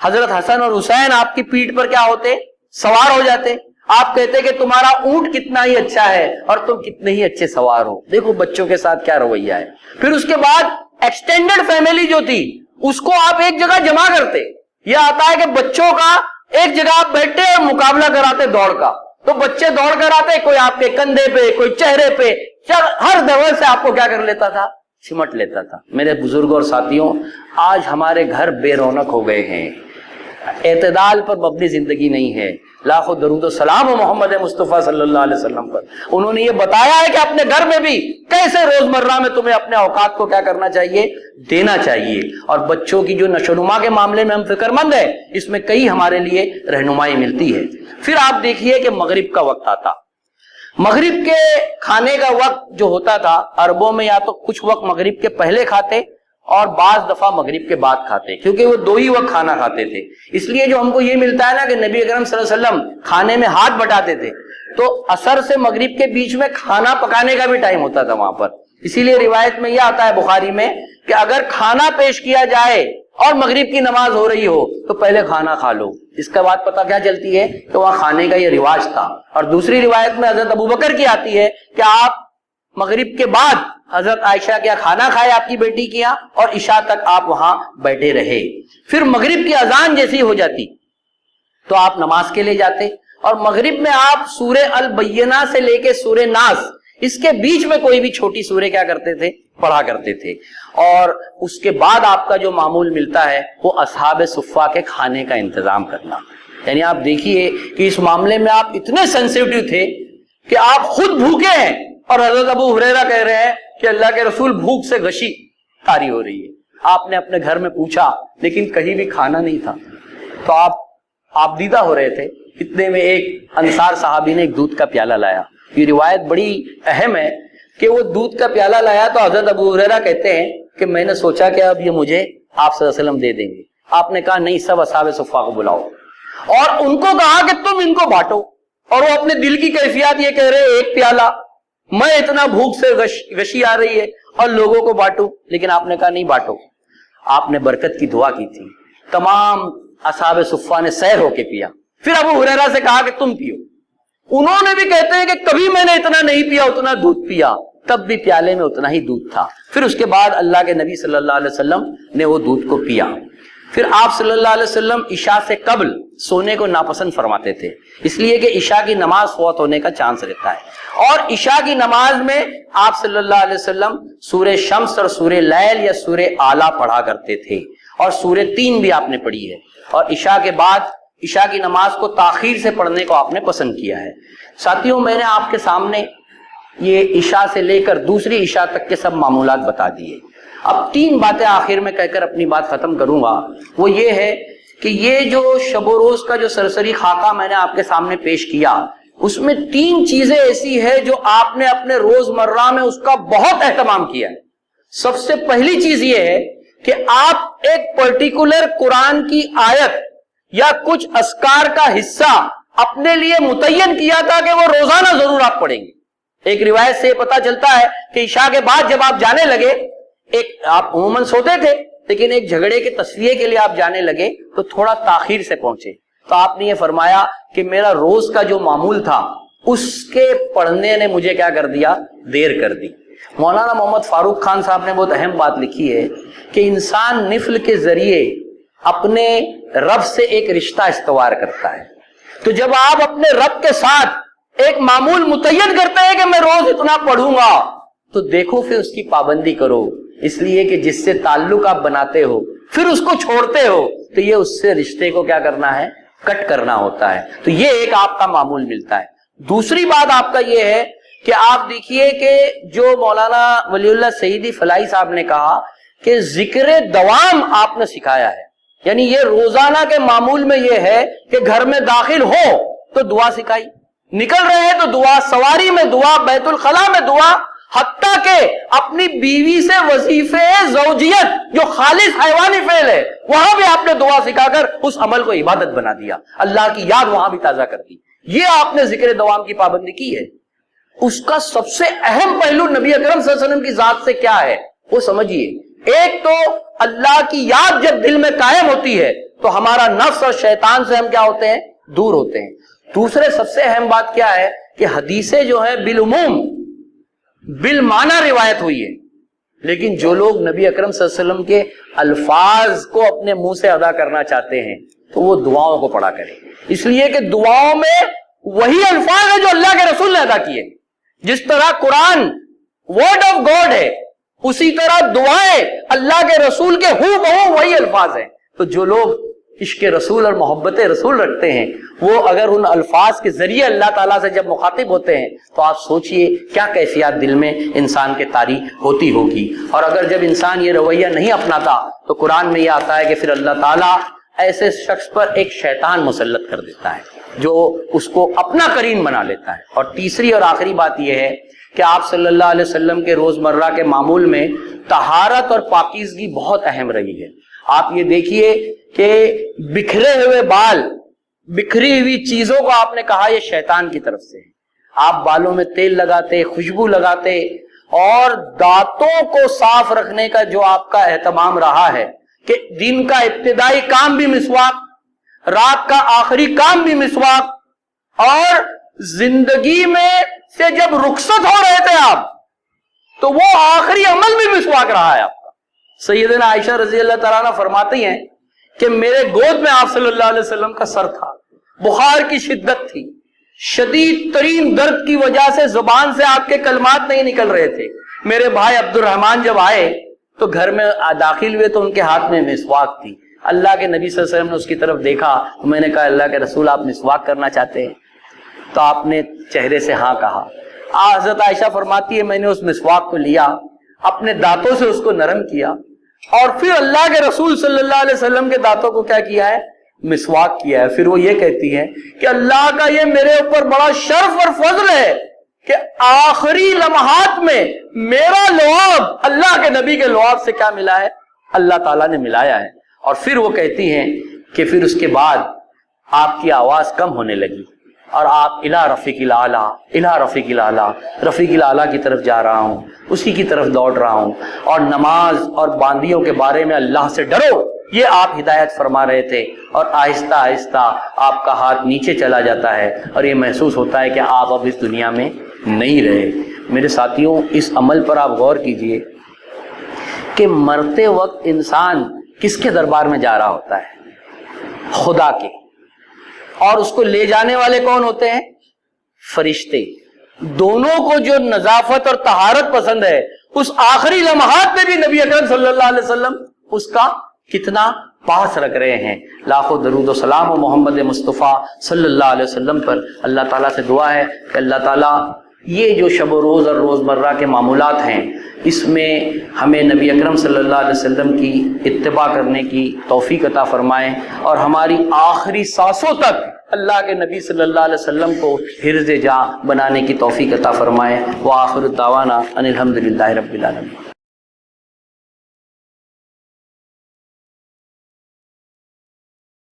حضرت حسن اور حسین آپ کی پیٹھ پر کیا ہوتے، سوار ہو جاتے، آپ کہتے کہ تمہارا اونٹ کتنا ہی اچھا ہے اور تم کتنے ہی اچھے سوار ہو۔ دیکھو بچوں کے ساتھ کیا رویہ ہے۔ پھر اس کے بعد ایکسٹینڈڈ فیملی جو تھی اس کو آپ ایک جگہ جمع کرتے۔ یہ آتا ہے کہ بچوں کا ایک جگہ آپ بیٹھتے اور مقابلہ کراتے دوڑ کا، تو بچے دوڑ کر آتے، کوئی آپ کے کندھے پہ، کوئی چہرے پہ، ہر دور سے آپ کو کیا کر لیتا تھا، سمٹ لیتا تھا۔ میرے بزرگوں اور ساتھیوں، آج ہمارے گھر بے رونق ہو گئے ہیں۔ اعتدال پر مبنی زندگی نہیں ہے. لاکھوں درود و سلام محمد مصطفیٰ صلی اللہ علیہ وسلم پر. انہوں نے یہ بتایا ہے کہ اپنے گھر میں بھی کیسے روزمرہ میں تمہیں اپنے اوقات کو کیا کرنا چاہیے, دینا چاہیے. اور بچوں کی جو نشو و نما کے معاملے میں ہم فکر مند ہیں, اس میں کئی ہمارے لیے رہنمائی ملتی ہے. پھر آپ دیکھیے کہ مغرب کا وقت آتا. مغرب کے کھانے کا وقت جو ہوتا تھا, عربوں میں یا تو کچھ وقت مغرب کے پہلے کھاتے اور بعض دفعہ مغرب کے بعد کھاتے, کیونکہ وہ 2 ہی وقت کھانا کھاتے تھے. اس لیے جو ہم کو یہ ملتا ہے نا کہ نبی اکرم صلی اللہ علیہ وسلم کھانے میں ہاتھ بٹاتے تھے, تو عصر سے مغرب کے بیچ میں کھانا پکانے کا بھی ٹائم ہوتا تھا وہاں پر. اسی لیے روایت میں یہ آتا ہے بخاری میں کہ اگر کھانا پیش کیا جائے اور مغرب کی نماز ہو رہی ہو تو پہلے کھانا کھا لو. اس کا بات پتہ کیا چلتی ہے کہ وہاں کھانے کا یہ رواج تھا. اور دوسری روایت میں حضرت ابوبکر کی آتی ہے کہ آپ مغرب کے بعد حضرت عائشہ کیا کھانا کھائے آپ کی بیٹی کیا, اور عشاء تک آپ وہاں بیٹھے رہے. پھر مغرب کی اذان جیسی ہو جاتی تو آپ نماز کے لیے جاتے, اور مغرب میں آپ سورہ البینہ سے لے کے سورہ ناس, اس کے بیچ میں کوئی بھی چھوٹی سورہ کیا کرتے تھے, پڑھا کرتے تھے. اور اس کے بعد آپ کا جو معمول ملتا ہے وہ اصحاب صفہ کے کھانے کا انتظام کرنا. یعنی آپ دیکھیے کہ اس معاملے میں آپ اتنے سینسیٹیو تھے کہ آپ خود بھوکے ہیں اور حضرت ابو ہریرہ کہہ رہے ہیں کہ اللہ کے رسول بھوک سے غشی طاری ہو رہی ہے. آپ نے اپنے گھر میں پوچھا لیکن کہیں بھی کھانا نہیں تھا, تو آپ دیدہ ہو رہے تھے. اتنے میں ایک انصار صحابی نے ایک دودھ کا پیالہ لایا. یہ روایت بڑی اہم ہے کہ وہ دودھ کا پیالہ لایا تو حضرت ابو ہریرہ کہتے ہیں کہ میں نے سوچا کہ اب یہ مجھے آپ صلی اللہ علیہ وسلم دے دیں گے. آپ نے کہا نہیں, سب اصحاب صفہ کو بلاؤ, اور ان کو کہا کہ تم ان کو بانٹو. اور وہ اپنے دل کی کیفیات یہ کہہ رہے ایک پیالہ, میں اتنا بھوک سے غشی آ رہی ہے اور لوگوں کو بانٹوں. لیکن آپ نے کہا نہیں بانٹو. آپ نے برکت کی دعا کی تھی. تمام اصحاب صفہ نے سیر ہو کے پیا. پھر ابو ہریرہ سے کہا کہ تم پیو. انہوں نے بھی کہتے ہیں کہ کبھی میں نے اتنا نہیں پیا, اتنا دودھ پیا, تب بھی پیالے میں اتنا ہی دودھ تھا. پھر اس کے بعد اللہ کے نبی صلی اللہ علیہ وسلم نے وہ دودھ کو پیا. پھر آپ صلی اللہ علیہ وسلم عشاء سے قبل سونے کو ناپسند فرماتے تھے, اس لیے کہ عشاء کی نماز فوت ہونے کا چانس رہتا ہے. اور عشاء کی نماز میں آپ صلی اللہ علیہ وسلم سورہ شمس اور سورہ لیل یا سورہ اعلیٰ پڑھا کرتے تھے, اور سورہ 3 بھی آپ نے پڑھی ہے. اور عشاء کے بعد عشاء کی نماز کو تاخیر سے پڑھنے کو آپ نے پسند کیا ہے. ساتھیوں, میں نے آپ کے سامنے یہ عشاء سے لے کر دوسری عشاء تک کے سب معمولات بتا دیے. اب 3 باتیں آخر میں کہہ کر اپنی بات ختم کروں گا. وہ یہ ہے کہ یہ جو شب و روز کا جو سرسری خاکہ میں نے آپ کے سامنے پیش کیا, اس میں 3 چیزیں ایسی ہے جو آپ نے اپنے روزمرہ میں اس کا بہت اہتمام کیا ہے. سب سے پہلی چیز یہ ہے کہ آپ ایک پرٹیکولر قرآن کی آیت یا کچھ اذکار کا حصہ اپنے لیے متعین کیا تھا کہ وہ روزانہ ضرور آپ پڑھیں گے. ایک روایت سے پتہ چلتا ہے کہ عشاء کے بعد جب آپ جانے لگے, آپ عموماً سوتے تھے لیکن ایک جھگڑے کے تصفیے کے لیے آپ جانے لگے تو تھوڑا تاخیر سے پہنچے, تو آپ نے یہ فرمایا کہ میرا روز کا جو معمول تھا اس کے پڑھنے نے مجھے کیا کر دیا, دیر کر دی. مولانا محمد فاروق خان صاحب نے بہت اہم بات لکھی ہے کہ انسان نفل کے ذریعے اپنے رب سے ایک رشتہ استوار کرتا ہے. تو جب آپ اپنے رب کے ساتھ ایک معمول متعین کرتے ہیں کہ میں روز اتنا پڑھوں گا, تو دیکھو پھر اس کی پابندی کرو, اس لیے کہ جس سے تعلق آپ بناتے ہو پھر اس کو چھوڑتے ہو تو یہ اس سے رشتے کو کیا کرنا ہے, کٹ کرنا ہوتا ہے. تو یہ ایک آپ کا معمول ملتا ہے. دوسری بات آپ کا یہ ہے کہ آپ دیکھیے کہ جو مولانا ولی اللہ سعیدی فلاحی صاحب نے کہا کہ ذکر دوام آپ نے سکھایا ہے. یعنی یہ روزانہ کے معمول میں یہ ہے کہ گھر میں داخل ہو تو دعا سکھائی, نکل رہے ہیں تو دعا, سواری میں دعا, بیت الخلاء میں دعا, حتیٰ کہ اپنی بیوی سے وظیفے زوجیت جو خالص حیوانی فعل ہے وہاں بھی آپ نے دعا سکھا کر اس عمل کو عبادت بنا دیا, اللہ کی یاد وہاں بھی تازہ کر دی. یہ آپ نے ذکر دوام کی پابندی کی ہے. اس کا سب سے اہم پہلو نبی اکرم صلی اللہ علیہ وسلم کی ذات سے کیا ہے وہ سمجھیے. ایک تو اللہ کی یاد جب دل میں قائم ہوتی ہے تو ہمارا نفس اور شیطان سے ہم کیا ہوتے ہیں, دور ہوتے ہیں. دوسرے سب سے اہم بات کیا ہے کہ حدیثیں جو ہیں بالعموم بالمعنی روایت ہوئی ہے, لیکن جو لوگ نبی اکرم صلی اللہ علیہ وسلم کے الفاظ کو اپنے منہ سے ادا کرنا چاہتے ہیں تو وہ دعاؤں کو پڑھا کریں, اس لیے کہ دعاؤں میں وہی الفاظ ہے جو اللہ کے رسول نے ادا کیے. جس طرح قرآن ورڈ آف گاڈ ہے اسی طرح دعائیں اللہ کے رسول کے ہو بہو وہی الفاظ ہیں. تو جو لوگ عشق رسول اور محبت رسول رکھتے ہیں، وہ اگر ان الفاظ کے ذریعے اللہ تعالیٰ سے جب مخاطب ہوتے ہیں تو آپ سوچئے کیا کیفیات دل میں انسان کے طاری ہوتی ہوگی۔ اور اگر جب انسان یہ رویہ نہیں اپناتا تو قرآن میں یہ آتا ہے کہ پھر اللہ تعالیٰ ایسے شخص پر ایک شیطان مسلط کر دیتا ہے جو اس کو اپنا قرین بنا لیتا ہے۔ اور تیسری اور آخری بات یہ ہے کہ آپ صلی اللہ علیہ وسلم کے روزمرہ کے معمول میں طہارت اور پاکیزگی بہت اہم رہی ہے۔ آپ یہ دیکھیے کہ بکھرے ہوئے بال، بکھری ہوئی چیزوں کو آپ نے کہا یہ شیطان کی طرف سے ہے۔ آپ بالوں میں تیل لگاتے، خوشبو لگاتے، اور دانتوں کو صاف رکھنے کا جو آپ کا اہتمام رہا ہے کہ دن کا ابتدائی کام بھی مسواک، رات کا آخری کام بھی مسواک، اور زندگی میں سے جب رخصت ہو رہے تھے آپ تو وہ آخری عمل بھی مسواک رہا ہے آپ کا۔ سیدنا عائشہ رضی اللہ تعالیٰ عنہ فرماتی ہیں کہ میرے گود میں آپ صلی اللہ علیہ وسلم کا سر تھا، بخار کی شدت تھی، شدید ترین درد کی وجہ سے زبان سے آپ کے کلمات نہیں نکل رہے تھے۔ میرے بھائی عبد الرحمن جب آئے تو گھر میں داخل ہوئے تو ان کے ہاتھ میں مسواک تھی۔ اللہ کے نبی صلی اللہ علیہ وسلم نے اس کی طرف دیکھا تو میں نے کہا اللہ کے رسول آپ مسواک کرنا چاہتے ہیں؟ تو آپ نے چہرے سے ہاں کہا۔ حضرت عائشہ فرماتی ہے میں نے اس مسواک کو لیا، اپنے دانتوں سے اس کو نرم کیا، اور پھر اللہ کے رسول صلی اللہ علیہ وسلم کے دانتوں کو کیا کیا ہے؟ مسواک کیا ہے۔ پھر وہ یہ کہتی ہے کہ اللہ کا یہ میرے اوپر بڑا شرف اور فضل ہے کہ آخری لمحات میں میرا لعاب اللہ کے نبی کے لعاب سے کیا ملا ہے؟ اللہ تعالیٰ نے ملایا ہے۔ اور پھر وہ کہتی ہیں کہ پھر اس کے بعد آپ کی آواز کم ہونے لگی اور آپ الی رفیق الاعلیٰ، الی رفیق الاعلیٰ، رفیق الاعلیٰ کی طرف جا رہا ہوں، اسی کی طرف دوڑ رہا ہوں، اور نماز اور باندیوں کے بارے میں اللہ سے ڈرو، یہ آپ ہدایت فرما رہے تھے۔ اور آہستہ آہستہ آپ کا ہاتھ نیچے چلا جاتا ہے اور یہ محسوس ہوتا ہے کہ آپ اب اس دنیا میں نہیں رہے۔ میرے ساتھیوں، اس عمل پر آپ غور کیجئے کہ مرتے وقت انسان کس کے دربار میں جا رہا ہوتا ہے؟ خدا کے۔ اور اس کو لے جانے والے کون ہوتے ہیں؟ فرشتے۔ دونوں کو جو نظافت اور طہارت پسند ہے، اس آخری لمحات میں بھی نبی اکرم صلی اللہ علیہ وسلم اس کا کتنا پاس رکھ رہے ہیں۔ لاکھوں درود و سلام و محمد مصطفیٰ صلی اللہ علیہ وسلم پر۔ اللہ تعالیٰ سے دعا ہے کہ اللہ تعالیٰ یہ جو شب و روز اور روزمرہ کے معمولات ہیں اس میں ہمیں نبی اکرم صلی اللہ علیہ وسلم کی اتباع کرنے کی توفیق عطا فرمائیں، اور ہماری آخری سانسوں تک اللہ کے نبی صلی اللہ علیہ وسلم کو حرز جاں بنانے کی توفیق عطا فرمائیں۔ وآخر دعوانا ان الحمد للہ رب العالمین۔